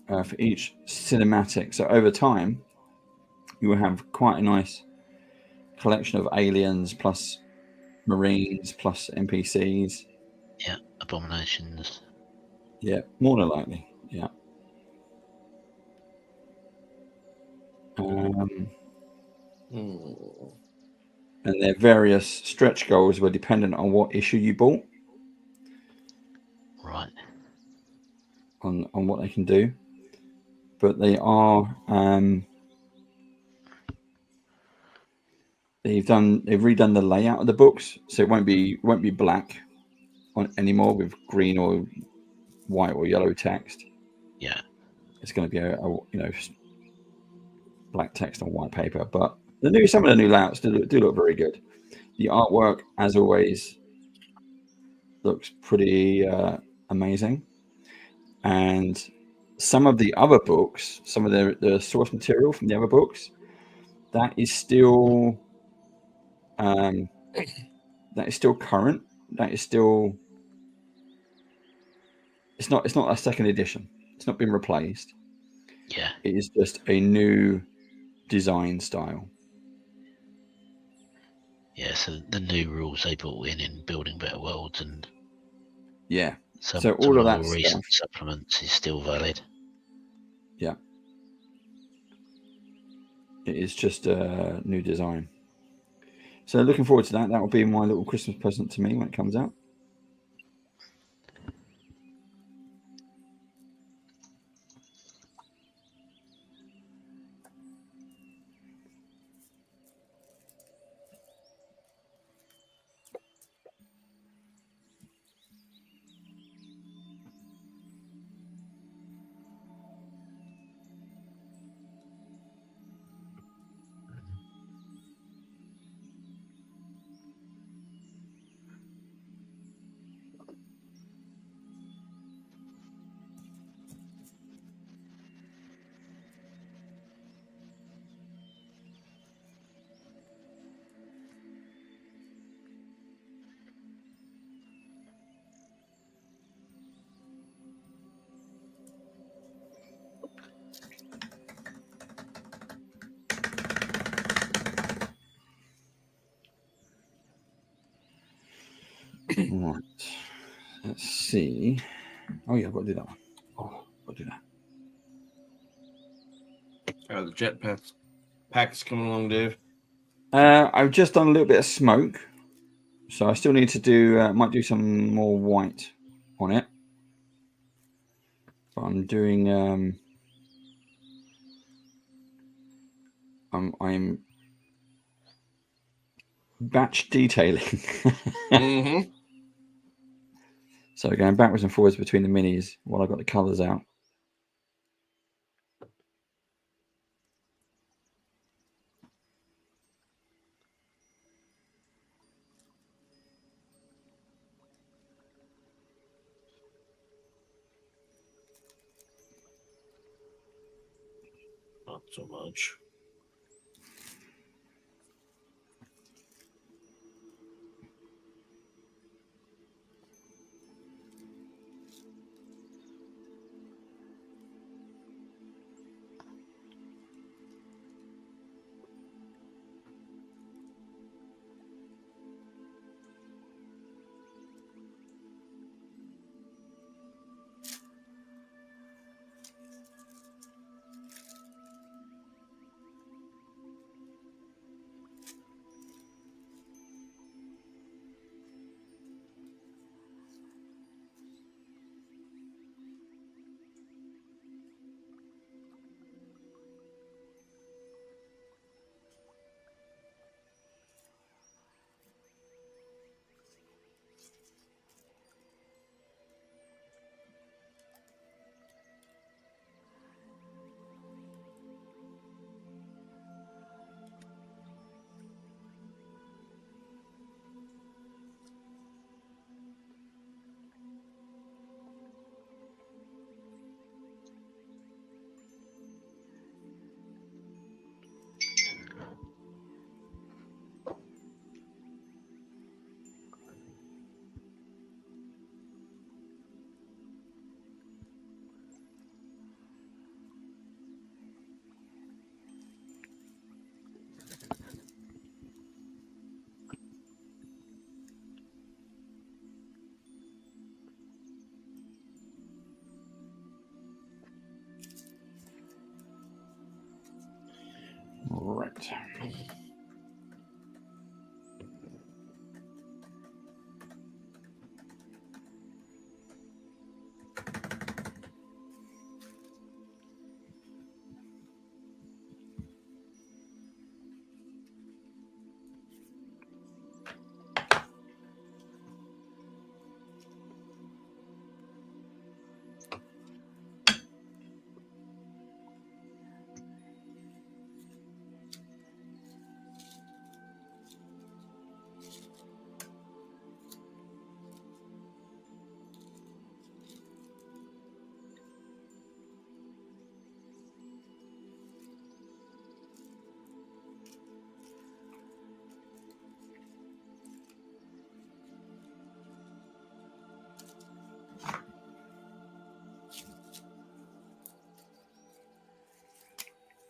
for each cinematic. So over time, you will have quite a nice collection of aliens plus Marines plus NPCs. Yeah, abominations. Yeah, more than likely. Yeah. And their various stretch goals were dependent on what issue you bought. Right. On what they can do. But they are they've redone the layout of the books, so it won't be black anymore with green or white or yellow text. Yeah. It's going to be a black text on white paper. But some of the new layouts do look very good. The artwork, as always, looks pretty amazing. And some of the other books, some of the source material from the other books, that is still current. That is still. It's not a second edition. It's not been replaced. Yeah. It is just a new design style. Yeah, so the new rules they brought in building better worlds and so all of that more stuff, recent supplements is still valid. Yeah, it is just a new design. So looking forward to that. That will be my little Christmas present to me when it comes out. Right. Let's see. Oh yeah, I've got to do that one. Oh, I've got to do that. The jet pack's coming along, Dave. I've just done a little bit of smoke, so I still need to do. Might do some more white on it. But I'm doing. I'm batch detailing. Mm-hmm. So going backwards and forwards between the minis while I've got the colours out. Not so much.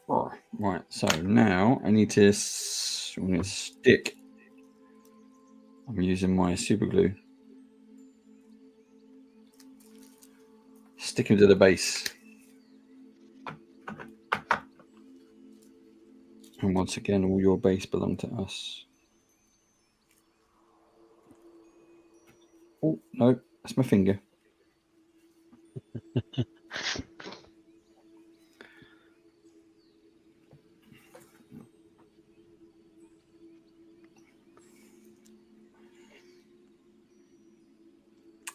Right. Right, so now I need to I'm going to stick. I'm using my super glue. Stick him to the base. And once again, all your base belong to us. Oh, no, that's my finger.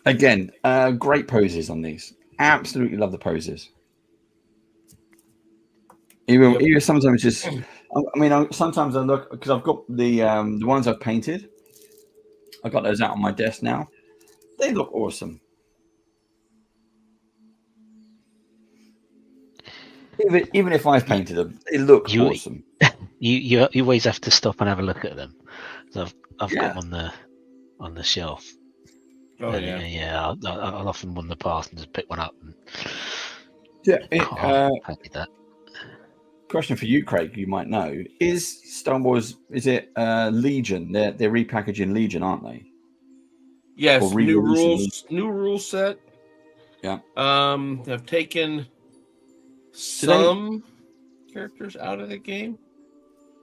Again, great poses on these. Absolutely love the poses. Even sometimes just, I mean, sometimes I look because I've got the ones I've painted. I've got those out on my desk now. They look awesome. Even if I've painted them, they look awesome. You always have to stop and have a look at them. So I've got Yeah. them on the shelf. Oh And, yeah. I'll often wander past and just pick one up. And, Yeah. that. Question for you, Craig. You might know: is Star Wars? Is it Legion? They're repackaging Legion, aren't they? Yes, Or new re-releasing rules, new rule set. Yeah. Have taken they- some characters out of the game.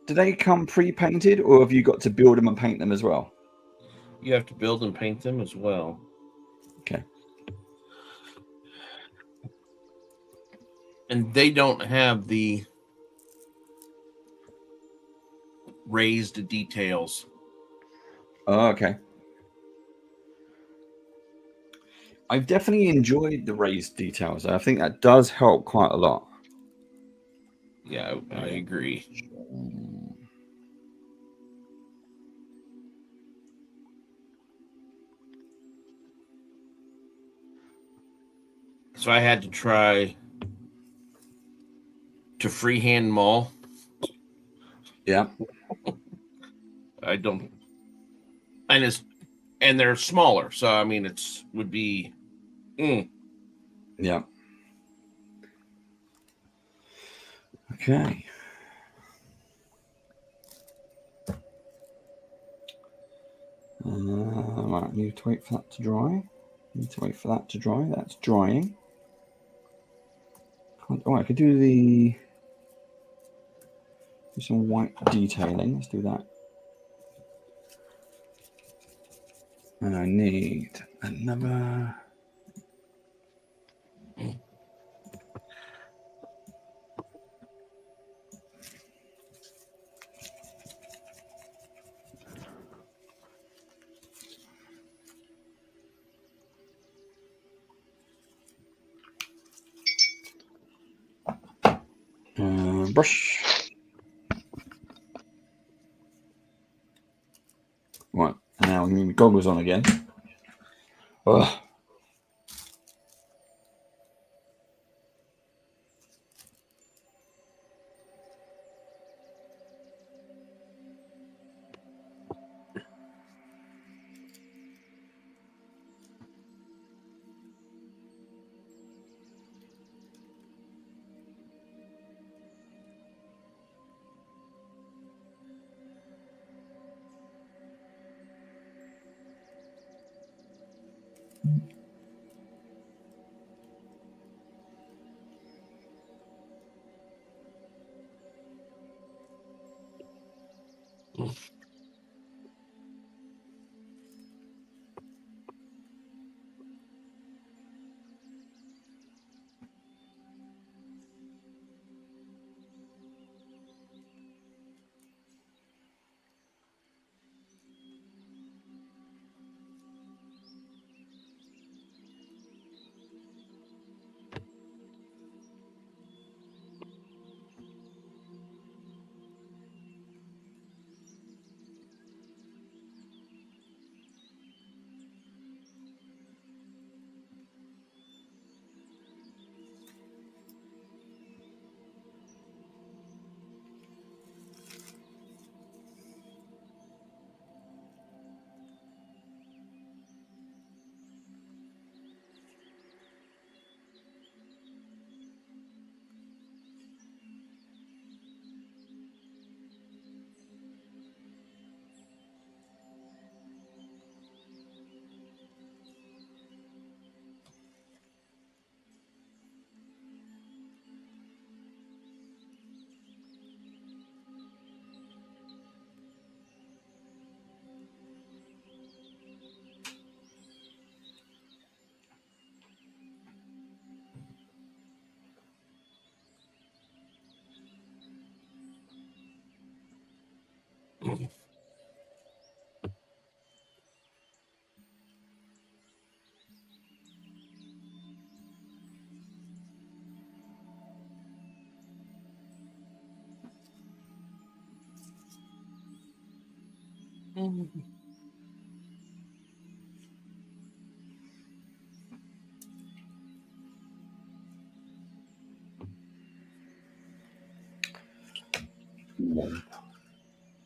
Do they come pre-painted, or have you got to build them and paint them as well? You have to build and paint them as well. Okay. And they don't have the raised details. Oh, okay. I've definitely enjoyed the raised details. I think that does help quite a lot. Yeah, I agree. So I had to try to freehand them all. Yeah. I don't, and they're smaller, so I mean would be. Yeah. Okay. Right, need to wait for that to dry. That's drying. Oh, I could do some white detailing. Let's do that. And I need another. Brush. Right, now I need the goggles on again. Ugh.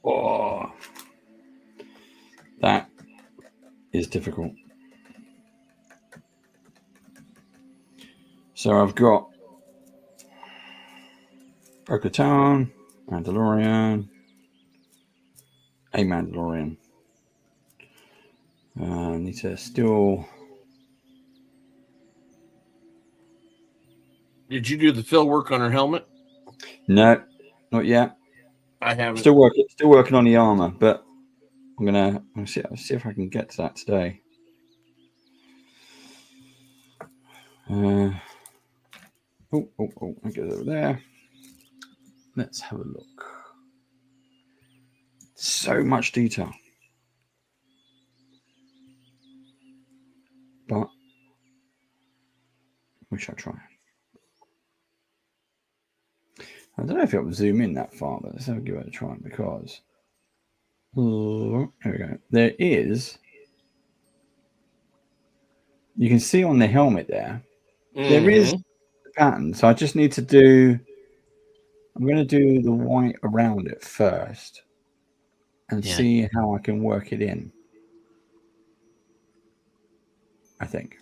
Oh, that is difficult. So I've got Bo-Katan, Mandalorian, a Mandalorian. Need to still. Did you do the fill work on her helmet? No, not yet. I haven't. Still working on the armor, but I'm gonna see if I can get to that today. Oh, that goes over there. Let's have a look. So much detail. But we shall try. I don't know if it will zoom in that far, but let's have a give it a try because here we go. There is, you can see on the helmet there, there is the pattern. So I just need to do, I'm going to do the white around it first and see how I can work it in. I think.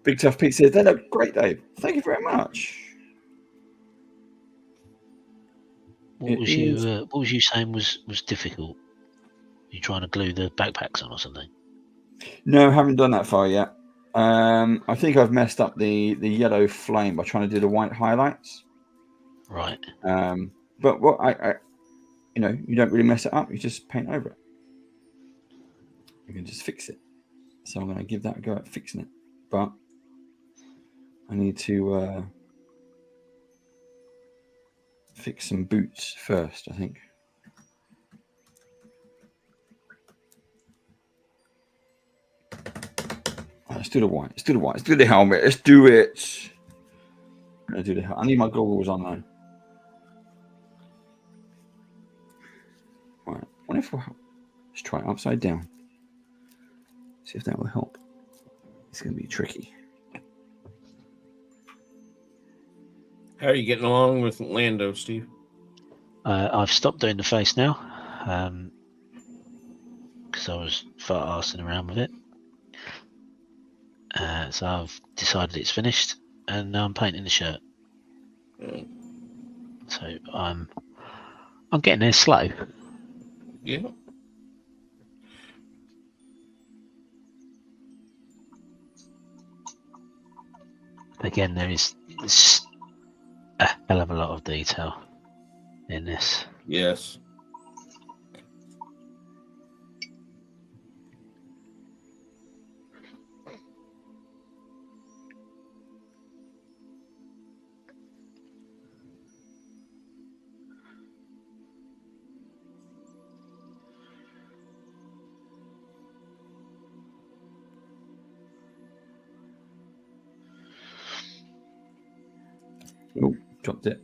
Big Tough Pete says, they look great, Dave. Thank you very much. What was you saying was difficult? You trying to glue the backpacks on or something? No, I haven't done that far yet. I think I've messed up the yellow flame by trying to do the white highlights. Right. But what I you don't really mess it up. You just paint over it. You can just fix it. So I'm going to give that a go at fixing it. But I need to fix some boots first, I think. Let's do the white. Let's do the white. Let's do the helmet. Let's do it. I'm going to do the helmet. I need my goggles on though. Right. What if we'll let's try it upside down. See if that will help. It's going to be tricky. How are you getting along with Lando, Steve? I've stopped doing the face now because I was fart-arsing around with it. So I've decided it's finished, and now I'm painting the shirt. So I'm getting there slow. Yeah. Again, there is a hell of a lot of detail in this. Yes. Oh, dropped it.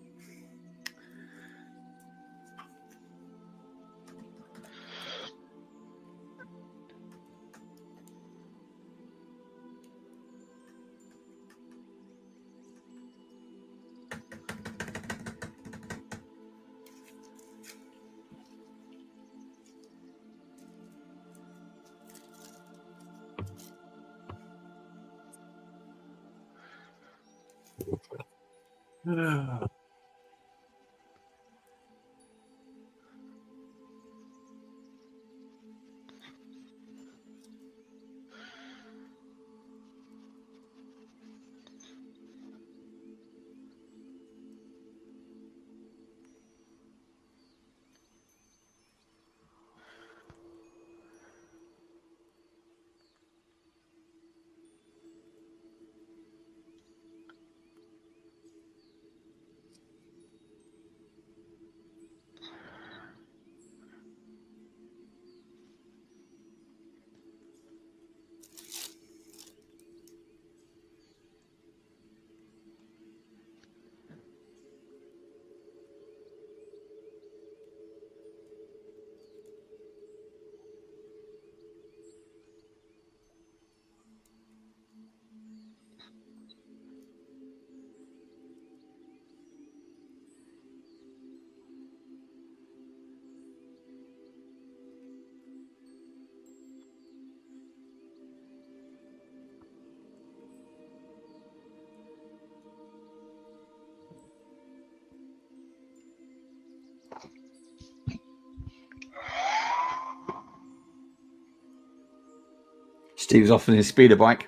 Steve's off on his speeder bike.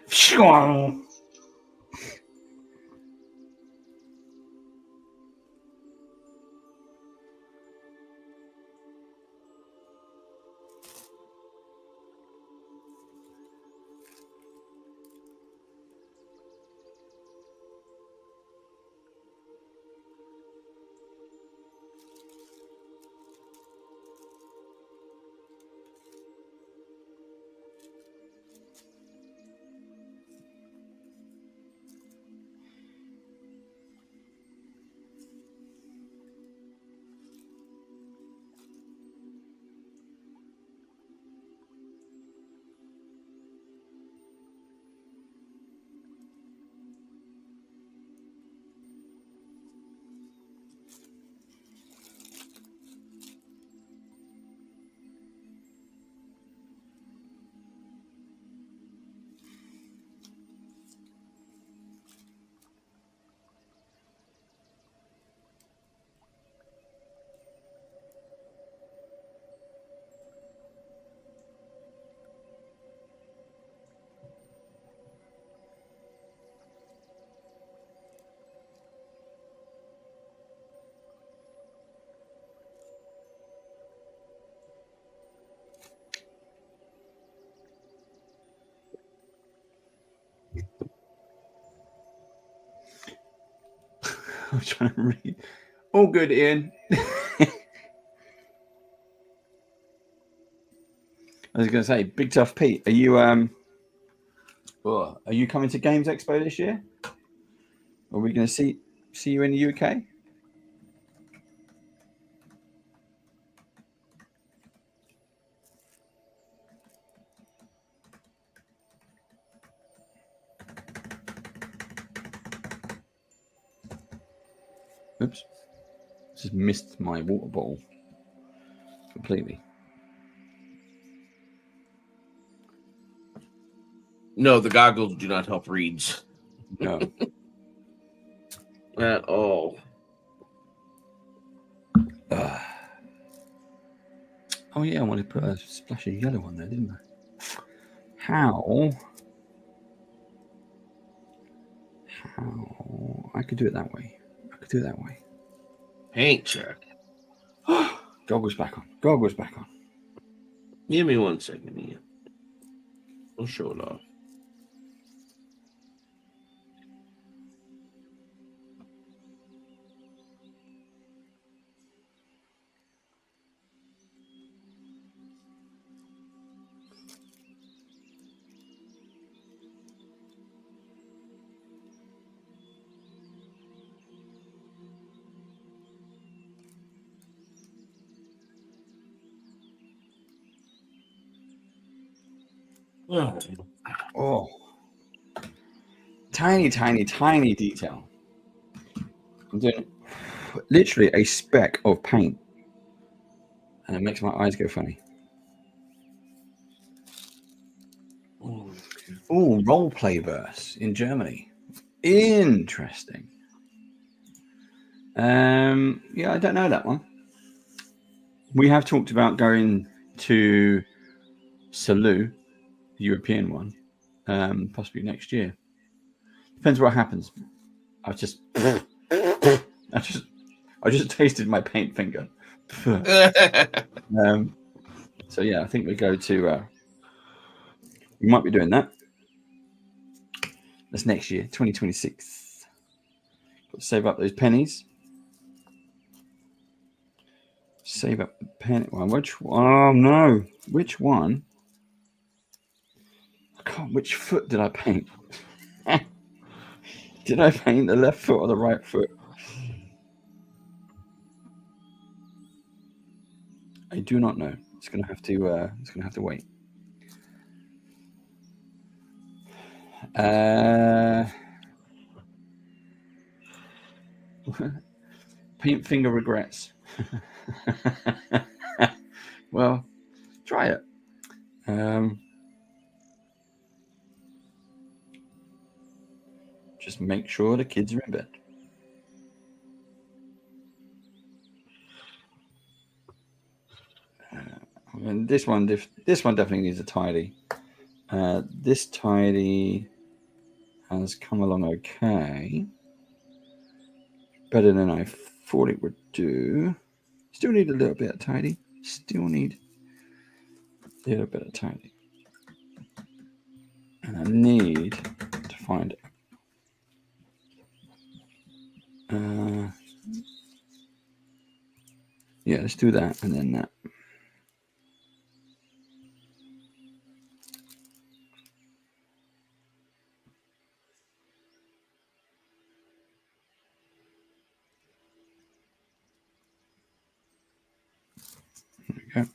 I'm trying to read. All good, Ian. I was going to say, Big Tough Pete, are you coming to Games Expo this year? Are we going to see you in the UK? Oops. Just missed my water bottle completely. No, the goggles do not help reads No. at all. Oh yeah, I wanted to put a splash of yellow on there, didn't I? How? I could do it that way. Paint check. Goggles back on. Give me 1 second, Ian. We'll show it off. Oh. Tiny detail. I'm doing literally a speck of paint. And it makes my eyes go funny. Oh, role play verse in Germany. Interesting. Yeah, I don't know that one. We have talked about going to Salou, the European one, possibly next year. Depends what happens. I just tasted my paint finger. So yeah, I think we go to. We might be doing that. That's next year, 2026. Got to save up those pennies. Save up the penny. Well, which one? Oh no! Which one? I can't. Which foot did I paint? Did I paint the left foot or the right foot? I do not know. It's gonna have to. It's gonna have to wait. Paint finger regrets. Well, try it. Just make sure the kids are in bed. And this one definitely needs a tidy. This tidy has come along okay. Better than I thought it would do. Still need a little bit of tidy. Still need a little bit of tidy. And I need to find yeah, let's do that and then that. There we go.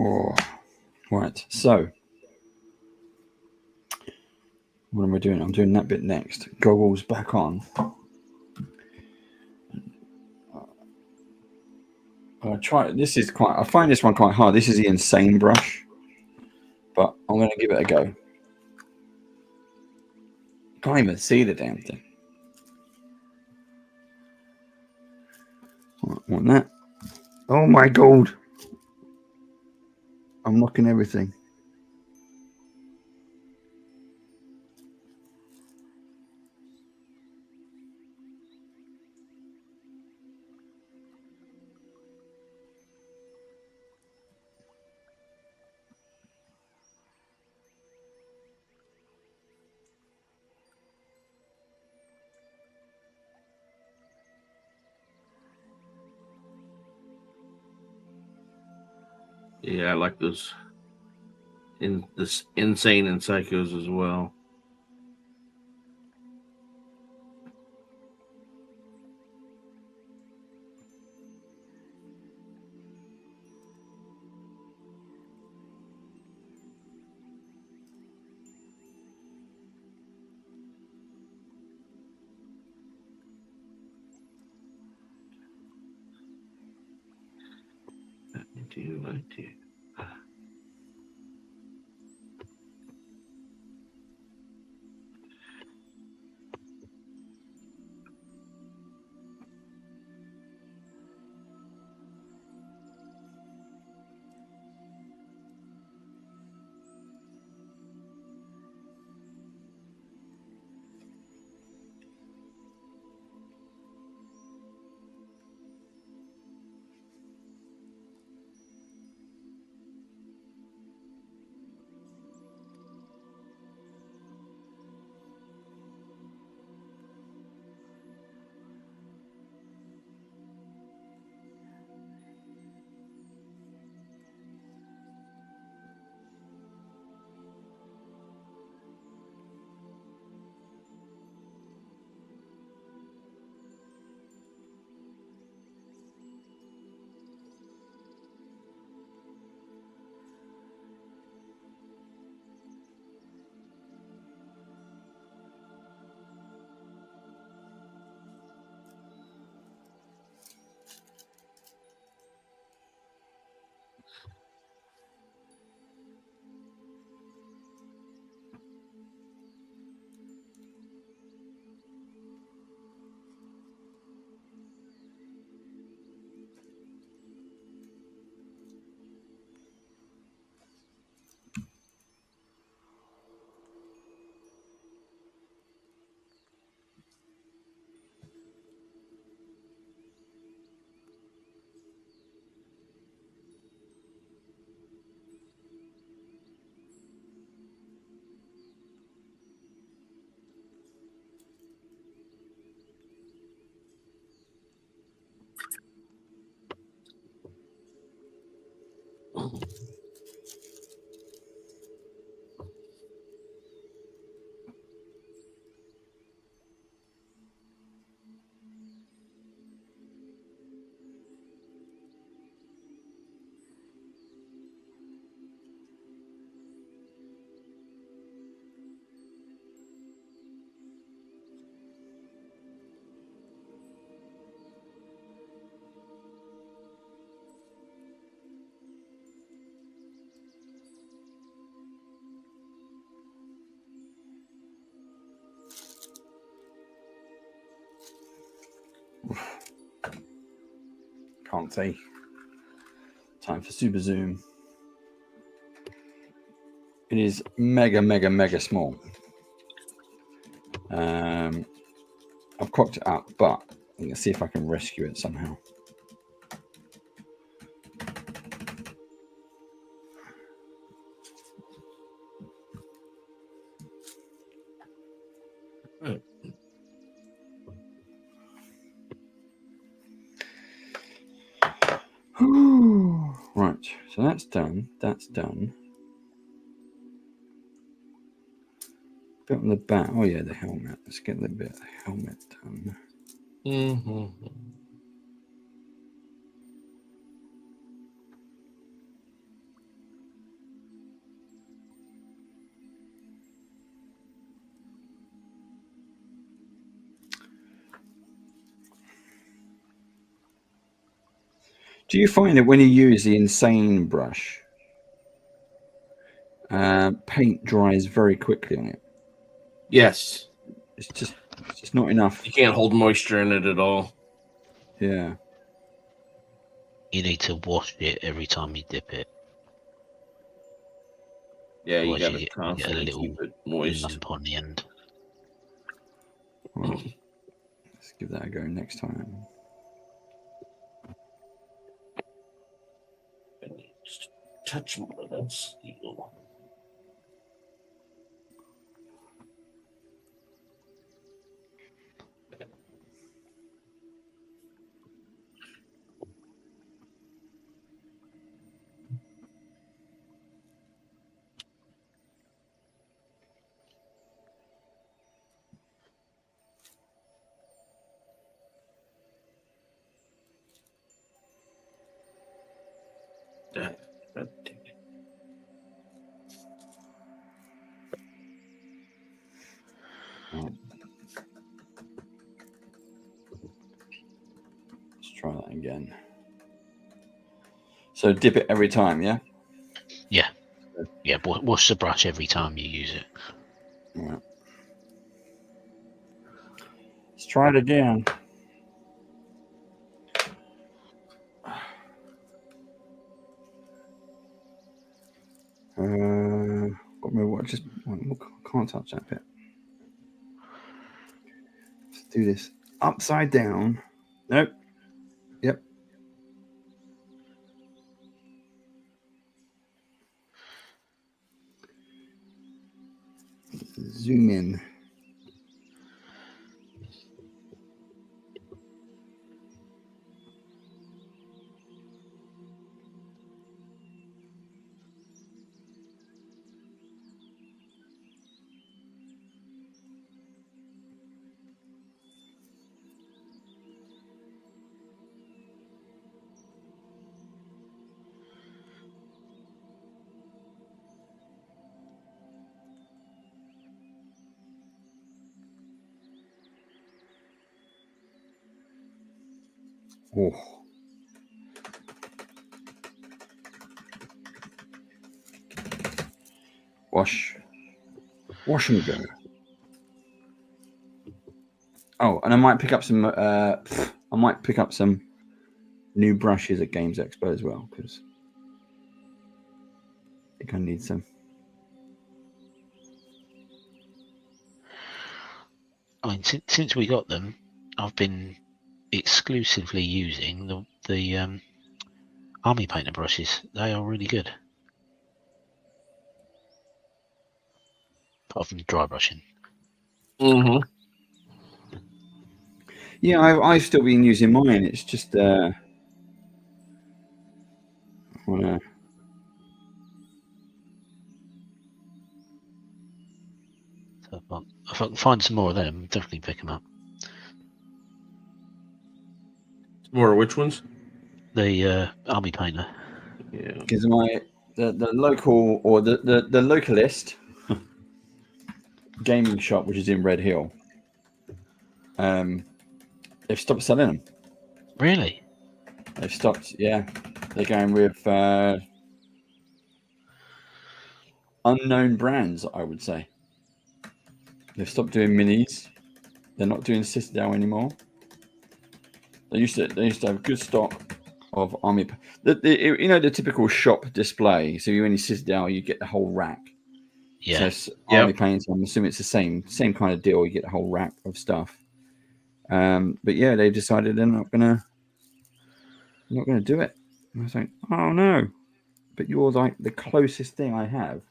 Oh, right. So, what am I doing? I'm doing that bit next. Goggles back on. I'll try. This is quite. I find this one quite hard. This is the insane brush, but I'm going to give it a go. Can't even see the damn thing. Want that? Oh my god! I'm knocking everything. Yeah, I like those in this insane and psychos as well. I do. Can't see. Time for super zoom. It is mega, mega, mega small. I've cocked it up, but let's see if I can rescue it somehow. Right, so that's done. That's done. Bit on the back. Oh yeah, the helmet. Let's get the bit of the helmet done. Mm-hmm. Do you find that when you use the insane brush, paint dries very quickly on it? Yes. It's just not enough. You can't hold moisture in it at all. Yeah. You need to wash it every time you dip it. Yeah, you Otherwise got you to get a constantly little keep it moist. lump on the end. Well, let's give that a go next time. Just touch more of that steel. Right. Let's try that again. So dip it every time, yeah? Yeah. Yeah, wash the brush every time you use it. All right. Let's try it again. Got my watch. Just can't touch that bit. Let's do this upside down. Nope. Yep. Zoom in. Oh. Wash and go. Oh, and I might pick up some. I might pick up some new brushes at Games Expo as well because I think I need some. I mean, since we got them, I've been exclusively using the army painter brushes. They are really good. Apart from dry brushing. Mm-hmm. Yeah, I've still been using mine. It's just I wanna. So if I can find some more of them, definitely pick them up. More which ones? The army painter. Yeah. Because the local or the localist gaming shop, which is in Red Hill, they've stopped selling them. Really? They've stopped. Yeah, they're going with unknown brands. I would say they've stopped doing minis. They're not doing Citadel anymore. They used to have good stock, of army. The typical shop display. So when you sit down, you get the whole rack. Yeah. So it's army paints. I'm assuming it's the same kind of deal. You get the whole rack of stuff. But yeah, they decided they're not gonna do it. And I was like, oh no! But you're like the closest thing I have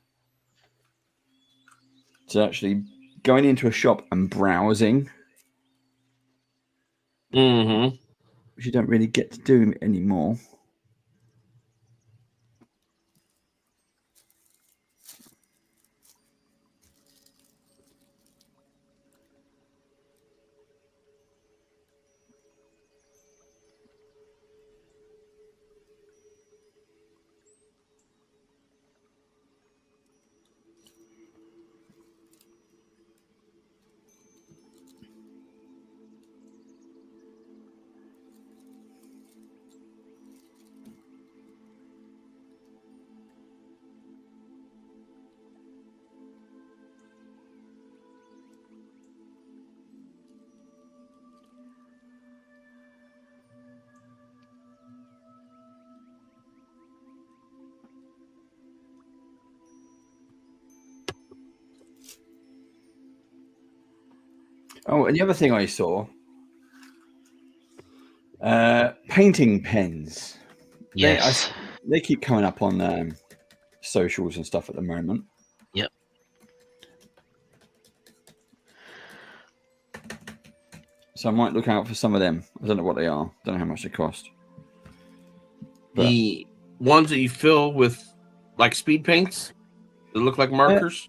to actually going into a shop and browsing, Mm-hmm. which you don't really get to do anymore. Oh, and the other thing I saw, painting pens. Yes. They keep coming up on socials and stuff at the moment. Yep. So I might look out for some of them. I don't know what they are. Don't know how much they cost. But, The ones that you fill with like speed paints that look like markers.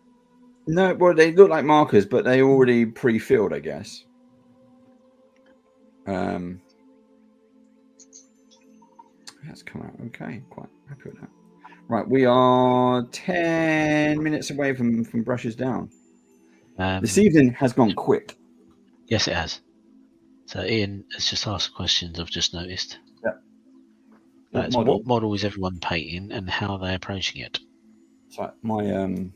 no, well, they look like markers, but they already pre-filled, I guess. That's come out okay. Quite happy with that. Right, we are 10 minutes away from brushes down. This evening has gone quick. Yes, it has. So Ian has just asked questions I've just noticed. Yeah. What model is everyone painting and how are they approaching it? So my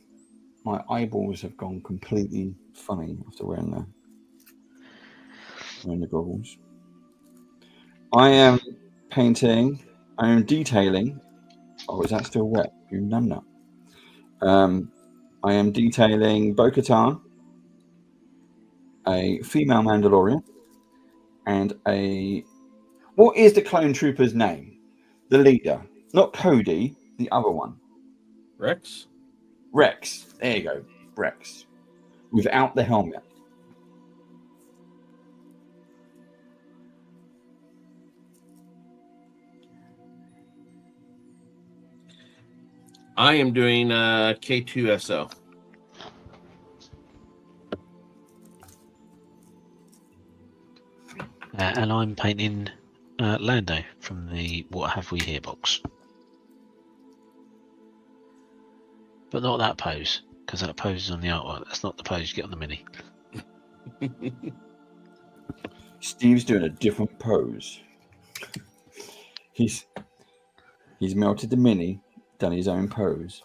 eyeballs have gone completely funny after wearing the goggles. I am painting. I am detailing. Oh, is that still wet? You numbnut. I am detailing Bo-Katan, a female Mandalorian, and what is the clone trooper's name? The leader, not Cody, the other one. Rex. Rex. There you go, Rex, without the helmet. I am doing K2SO. And I'm painting Lando from the What Have We Here box. But not that pose, because that pose is on the artwork. That's not the pose you get on the mini. Steve's doing a different pose. He's melted the mini, done his own pose.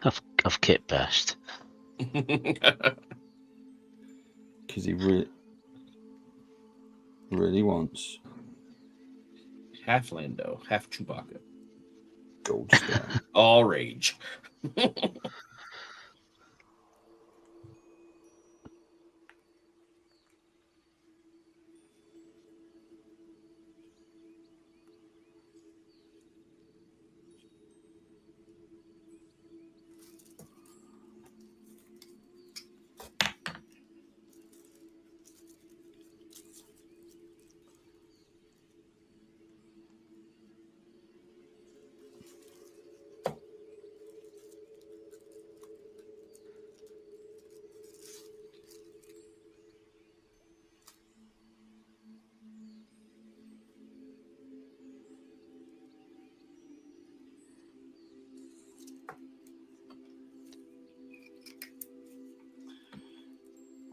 I've kit bashed. Because he really wants Half Lando, half Chewbacca. gold star. All rage.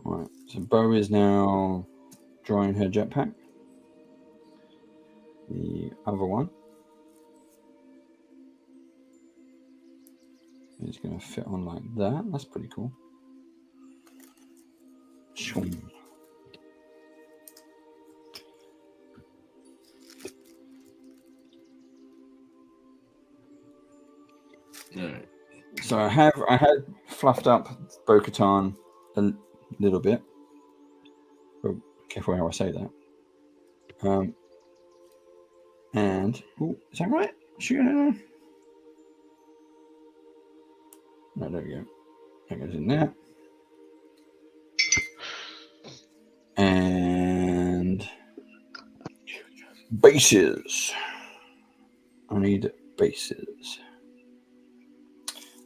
Right, so Bo is now drawing her jetpack. The other one is going to fit on like that. That's pretty cool. Chum. All right. So I had fluffed up Bo-Katan a little bit. Oh, careful how I say that. And is that right? No, there we go. That goes in there. And bases. I need bases.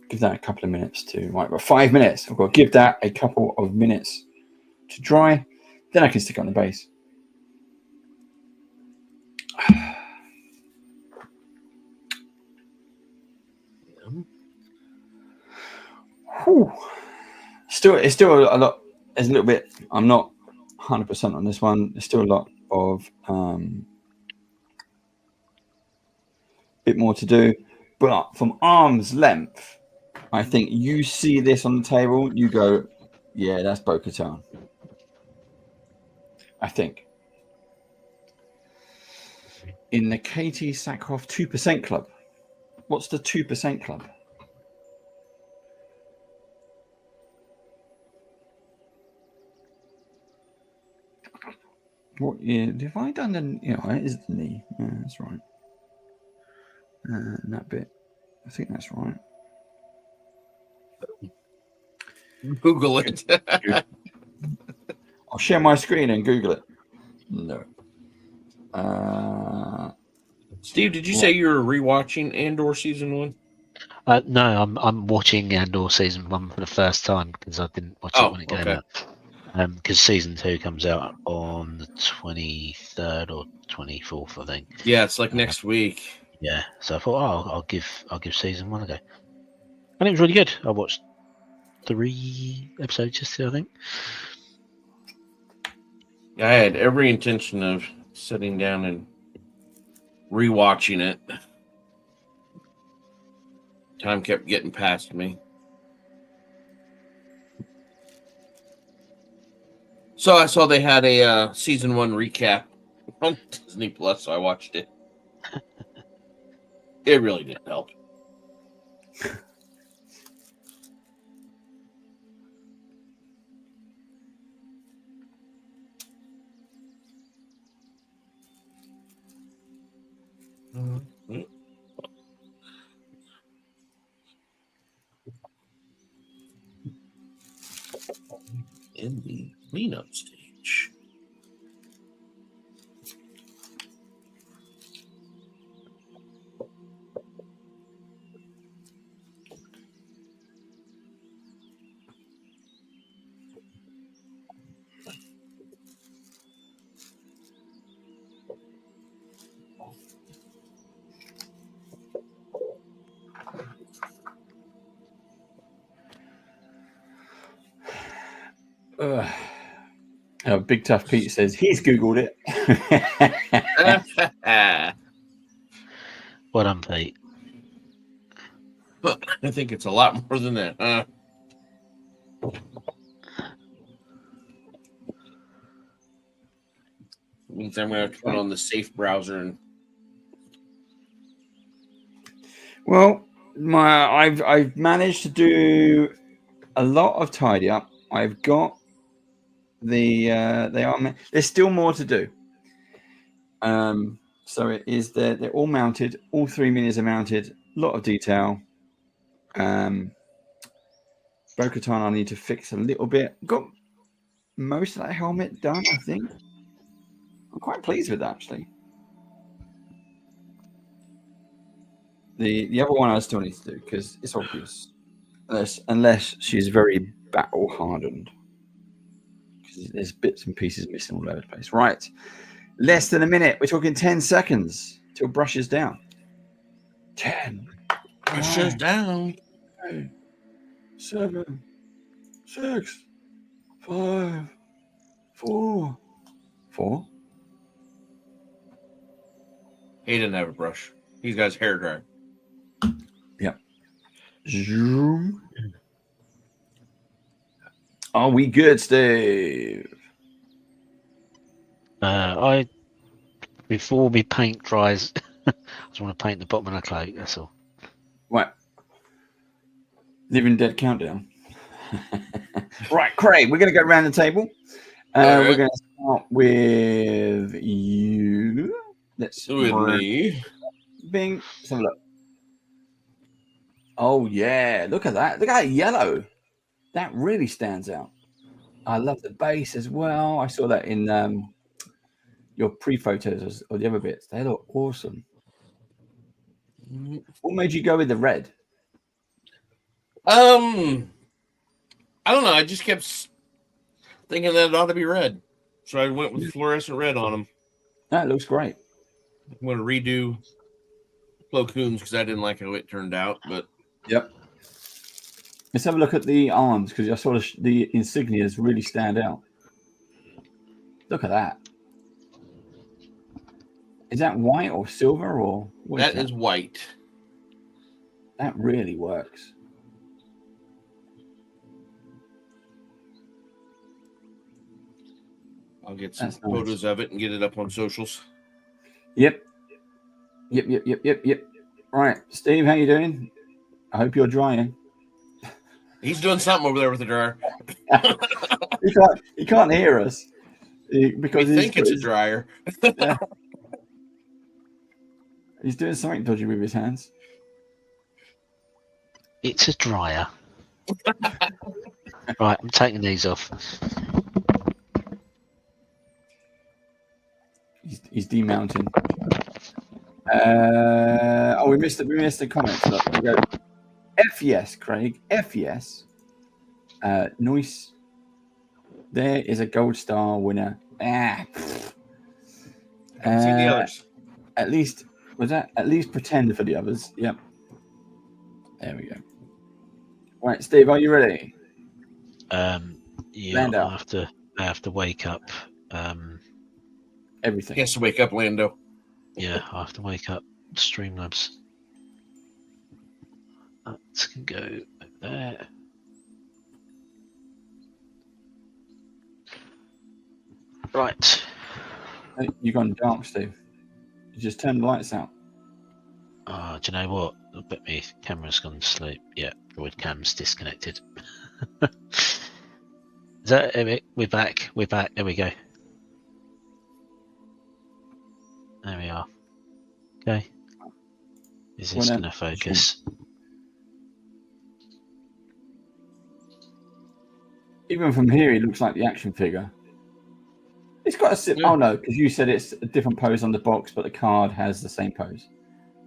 Give that a couple of minutes to right. But 5 minutes. I've got to give that a couple of minutes to dry. Then I can stick it on the base. Whew. It's still a lot. There's a little bit. I'm not 100% on this one. There's still a lot of bit more to do. But from arm's length, I think you see this on the table, you go, yeah, that's Bo-Katan. I think. In the Katie Sackhoff 2% Club. What's the 2% Club? What? Yeah, have I done the? It is the knee. Yeah, that's right. And that bit, I think that's right. Google it. I'll share my screen and Google it. No. Steve, did you say you were rewatching Andor season 1? No, I'm watching Andor season 1 for the first time because I didn't watch it when it came out. Because season 2 comes out on the 23rd or 24th, I think. Yeah, it's like next week. Yeah, so I thought, I'll give season 1 a go, and it was really good. I watched 3 episodes yesterday, I think. I had every intention of sitting down and rewatching it. Time kept getting past me. So I saw they had a season 1 recap on Disney Plus, so I watched it. It really didn't help. In the cleanup stage. Big Tough Pete says he's Googled it. Well done, Pete. I think it's a lot more than that. Means I'm going to turn on the safe browser and. Well, I've managed to do a lot of tidy up. I've got there's still more to do. So it is they're all mounted. All 3 minis are mounted. A lot of detail. Bo-Katan I need to fix a little bit. Got most of that helmet done, I think. I'm quite pleased with that, actually. The other one I still need to do because it's obvious, unless she's very battle hardened. Because there's bits and pieces missing all over the place. Right, less than a minute. We're talking 10 seconds till brushes down. 10. Brushes down. 8, 7, 6, 5, 4. He didn't have a brush. He's got his hair dryer. Yep. Zoom. Are we good, Steve? Before my paint dries, I just want to paint the bottom of my cloak. That's all. Right. Living Dead Countdown. Right, Craig, we're going to go around the table. Alright. We're going to start with you. Let's With me. Bing. Let's have a look. Oh, yeah. Look at that. Look at that yellow. That really stands out. I love the base as well. I saw that in your pre-photos or the other bits. They look awesome. What made you go with the red? I don't know. I just kept thinking that it ought to be red. So I went with fluorescent red on them. That looks great. I'm going to redo Plo Koon's because I didn't like how it turned out. But yep. Let's have a look at the arms because I saw the insignias really stand out. Look at that. Is that white or silver or what that is white. That really works. I'll get some photos of it and get it up on socials. Yep. Right, Steve, how you doing? I hope you're drying. He's doing something over there with the dryer. he can't hear us because I think it's a dryer. Yeah. He's doing something dodgy with his hands. It's a dryer. Right, I'm taking these off. He's demounting. We missed the comments. Look, we go. F yes, Craig. F yes. Nice. There is a gold star winner. See the others. At least pretend for the others. Yep. There we go. Right, Steve, are you ready? Yeah, Lando. I have to wake up. Everything. He has to wake up, Lando. Yeah, I have to wake up Streamlabs. That can go there. Right. Hey, you've gone dark, Steve. You just turned the lights out. Do you know what? I bet my camera's gone to sleep. Yeah, droid cam's disconnected. Is that it? We're back. We're back. There we go. There we are. Okay. Is this going to focus? Even from here, he looks like the action figure. It's got a Yeah. Oh no, because you said it's a different pose on the box, but the card has the same pose.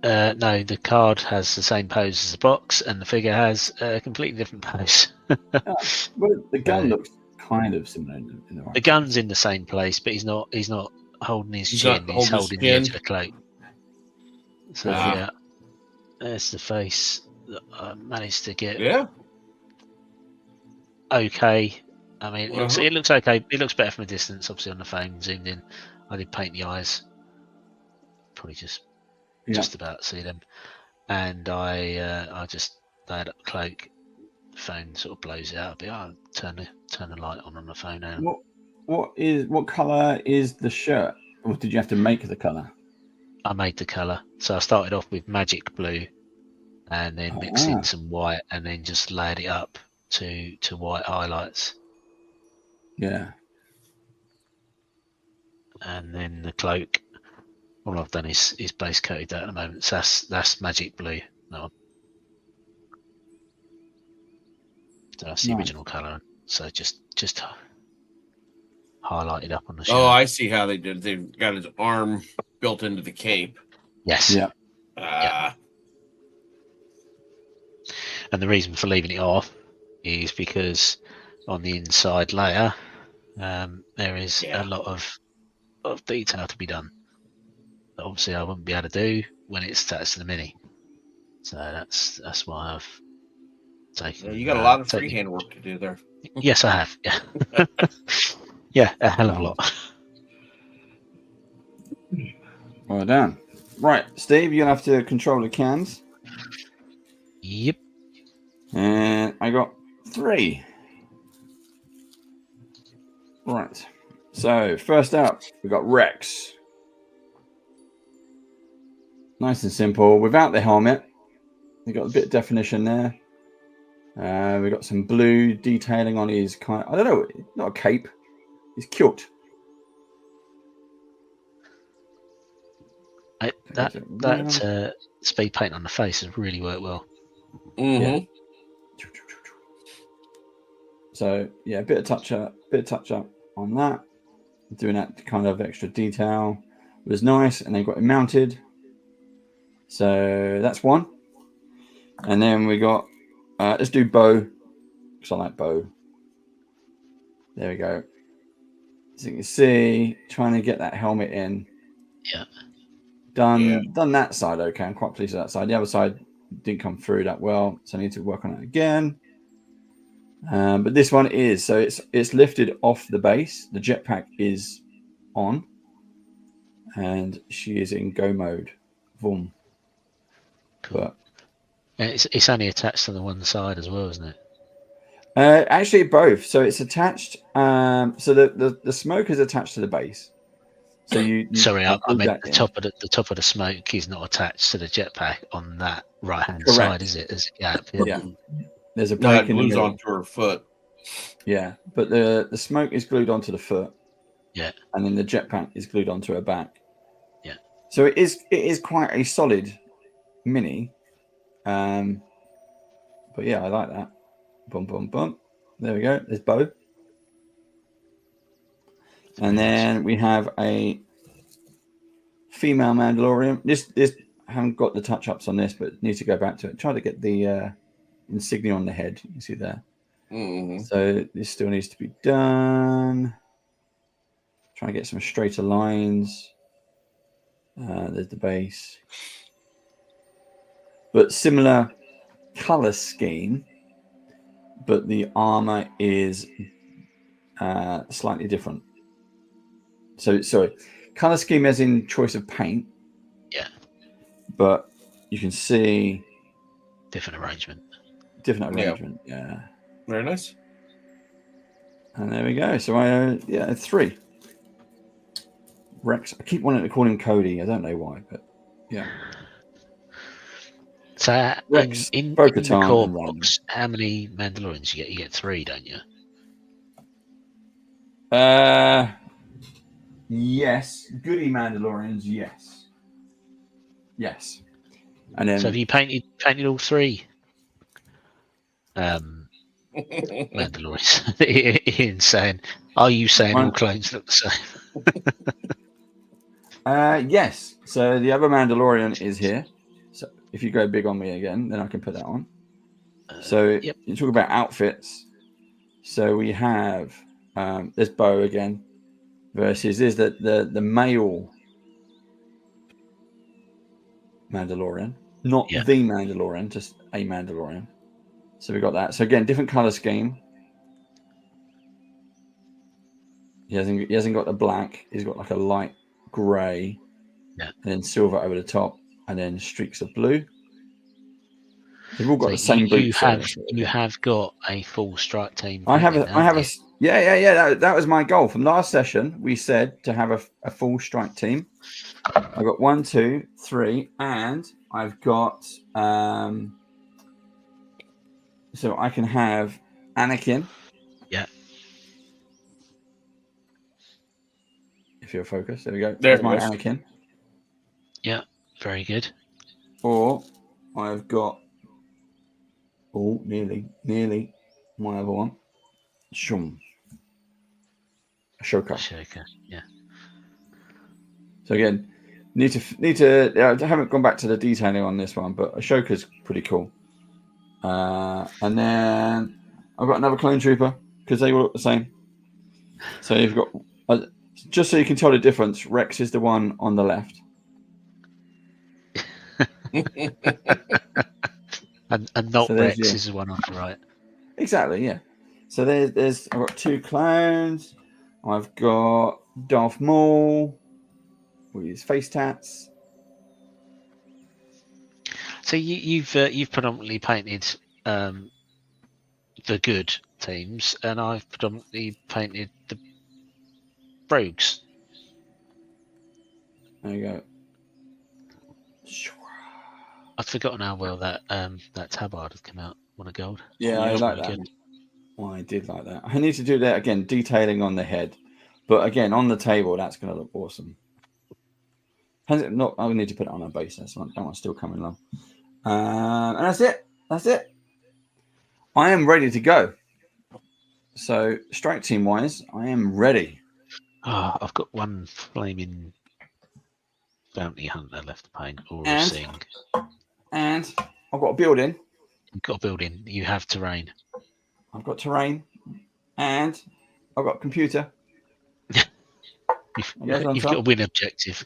No, the card has the same pose as the box, and the figure has a completely different pose. Well, the gun looks kind of similar in the right. The gun's in the same place, but he's not holding his He's chin. not He's holding his holding the edge chin. of the cloak. So Ah. yeah, there's the face that I managed to get. Yeah. Okay. I mean, Uh-huh. it looks okay. It looks better from a distance. Obviously, on the phone, zoomed in. I did paint the eyes. Probably just about see them. And I just laid up the cloak. The phone sort of blows it out a bit. I'll turn the light on the phone now. What color is the shirt? Or did you have to make the color? I made the color. So I started off with magic blue, and then mixed in some white, and then just layered it up to white highlights. Yeah. And then the cloak, all I've done is base coated that at the moment. So that's magic blue. No. So that's the original colour. So just highlighted up on the shirt. Oh, I see how they did it. They've got his arm built into the cape. Yes. Yeah. And the reason for leaving it off is because on the inside layer, there is a lot of detail to be done that obviously I wouldn't be able to do when it's attached to the Mini. So that's why I've taken. Yeah, you got a lot of freehand work to do there. Yes, I have. Yeah, yeah, a hell of a lot. Well done. Right, Steve, you're gonna have to control the cans. Yep. And I got 3. Right. So first up, we got Rex. Nice and simple, without the helmet. You got a bit of definition there. We've got some blue detailing on his kind. I don't know, not a cape. His kilt. That speed paint on the face has really worked well. Mm-hmm. So yeah, a bit of touch up on that. Doing that kind of extra detail was nice, and they got it mounted. So that's one. And then we got let's do bow, because I like bow. There we go. As you can see, trying to get that helmet in. Yeah. Done that side okay. I'm quite pleased with that side. The other side didn't come through that well, so I need to work on it again. But this one is, so it's lifted off the base. The jetpack is on, and she is in go mode. Boom. Cool. But it's only attached to the one side as well, isn't it? actually both. So it's attached. So the smoke is attached to the base. So you Sorry, I glue meant that the top of the smoke is not attached to the jetpack on that right hand Correct. side, is it? There's a gap. Yeah. There's a No, it break in the glues middle. onto her foot. Yeah, but the smoke is glued onto the foot. Yeah. And then the jetpack is glued onto her back. Yeah. So it is quite a solid mini. But yeah, I like that. Boom, boom, boom. There we go. There's bow. And then we have a female Mandalorian. This I haven't got the touch ups on this, but need to go back to it. Try to get the insignia on the head. You see there. Mm-hmm. So this still needs to be done. Try to get some straighter lines. There's the base. But similar color scheme, but the armor is slightly different. So sorry, color scheme as in choice of paint. Yeah. But you can see Different arrangement. Yeah. Very nice. And there we go. So I 3. Rex. I keep wanting to call him Cody. I don't know why, but yeah. So Rex, in the Bo-Katan, core and Rand. box, how many Mandalorians you get? You get 3, don't you? Yes. Goody Mandalorians, yes. Yes. And then So have you painted all 3? Mandalorians. Ian's saying, are you saying all clones look the same? Yes. So the other Mandalorian is here. So if you go big on me again, then I can put that on. So yep. you talk about outfits. So we have this Bo again versus the male Mandalorian, not the Mandalorian, just a Mandalorian. So we got that. So again, different color scheme. He hasn't got the black. He's got like a light grey, and then silver over the top, and then streaks of blue. They've all got the same boots. You have got a full strike team. I have a yeah. That was my goal from last session. We said to have a full strike team. I've got 1, 2, 3, and I've got so I can have Anakin. Yeah. If you're focused, there we go. There's my Anakin. Yeah, very good. Or I've got nearly my other one. Ashoka. Ashoka, yeah. So again, need to. I haven't gone back to the detailing on this one, but Ashoka's pretty cool. And then I've got another clone trooper because they all look the same. So you've got just so you can tell the difference. Rex is the one on the left, and not Rex is the one on the right. Exactly, yeah. So there's I've got 2 clones. I've got Darth Maul with his face tats. So you've predominantly painted the good teams, and I've predominantly painted the rogues. There you go. I'd forgotten how well that tabard had come out. One of gold. Yeah, I It's like really that. good. Well, I did like that. I need to do that again, detailing on the head. But again, on the table, that's going to look awesome. Has it not? I need to put it on a base. That one's still coming along. And that's it. That's it. I am ready to go. So, strike team wise, I am ready. Oh, I've got one flaming bounty hunter left to paint or a And- sing. And I've got a building. You've got a building. You have terrain. I've got terrain. And I've got a computer. You've got a win objective.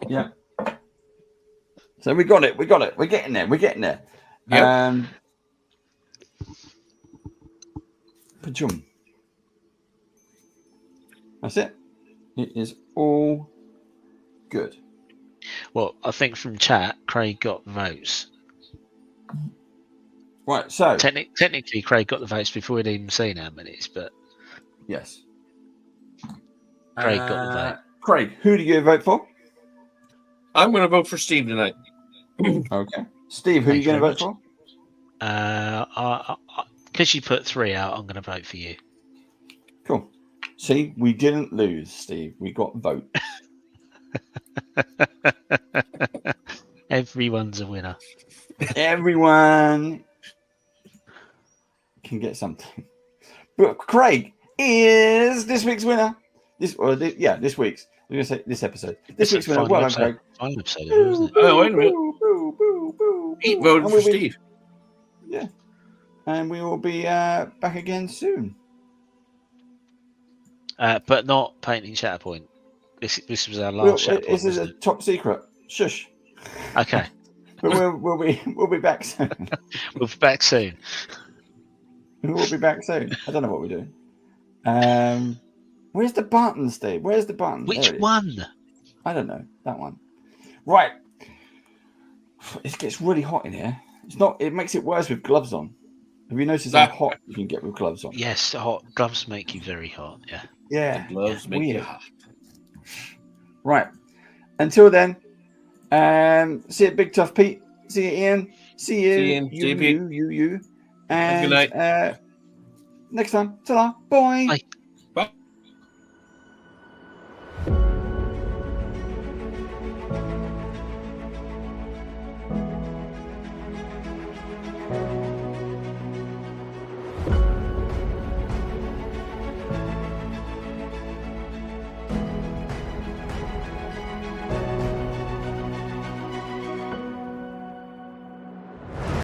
Yeah. So we got it. We got it. We're getting there. We're getting there. Yep. Pajum. That's it. It is all good. Well, I think from chat, Craig got votes. Right. So Technically, Craig got the votes before we'd even seen how many, but yes, Craig got the vote. Craig, who do you vote for? I'm going to vote for Steve tonight. Okay. Steve, who are you Thank going you to vote for? Because you put 3 out, I'm going to vote for you. for? Cool. See, we didn't lose, Steve. We got vote. Everyone's a winner. Everyone can get something. But Craig is this week's winner. This week's. I'm going to say this episode. This week's winner. Well done, Craig. Final episode, wasn't it? Oh, wait a minute. Boo, boo, boo, Pete boo. voted And for we'll be- Steve. Yeah. And we will be back again soon. But not painting Shatterpoint. This was our last Shatterpoint. This is a wasn't top secret. Shush. it? Okay. But we'll be back soon. We'll be back soon. We'll be back soon. I don't know what we're doing. Where's the button, Steve? Where's the button? Which There it is. one? I don't know. That one. Right. It gets really hot in here. It makes it worse with gloves on. Have you noticed how hot you can get with gloves on? Yes, hot gloves make you very hot. Yeah. Yeah. Gloves make you weird. hot. Right. Until then, see you, Big Tough Pete. See you, Ian. See you. See you, Ian. See you, Pete. You. And Good night. Next time. Ta-da. Bye. Bye.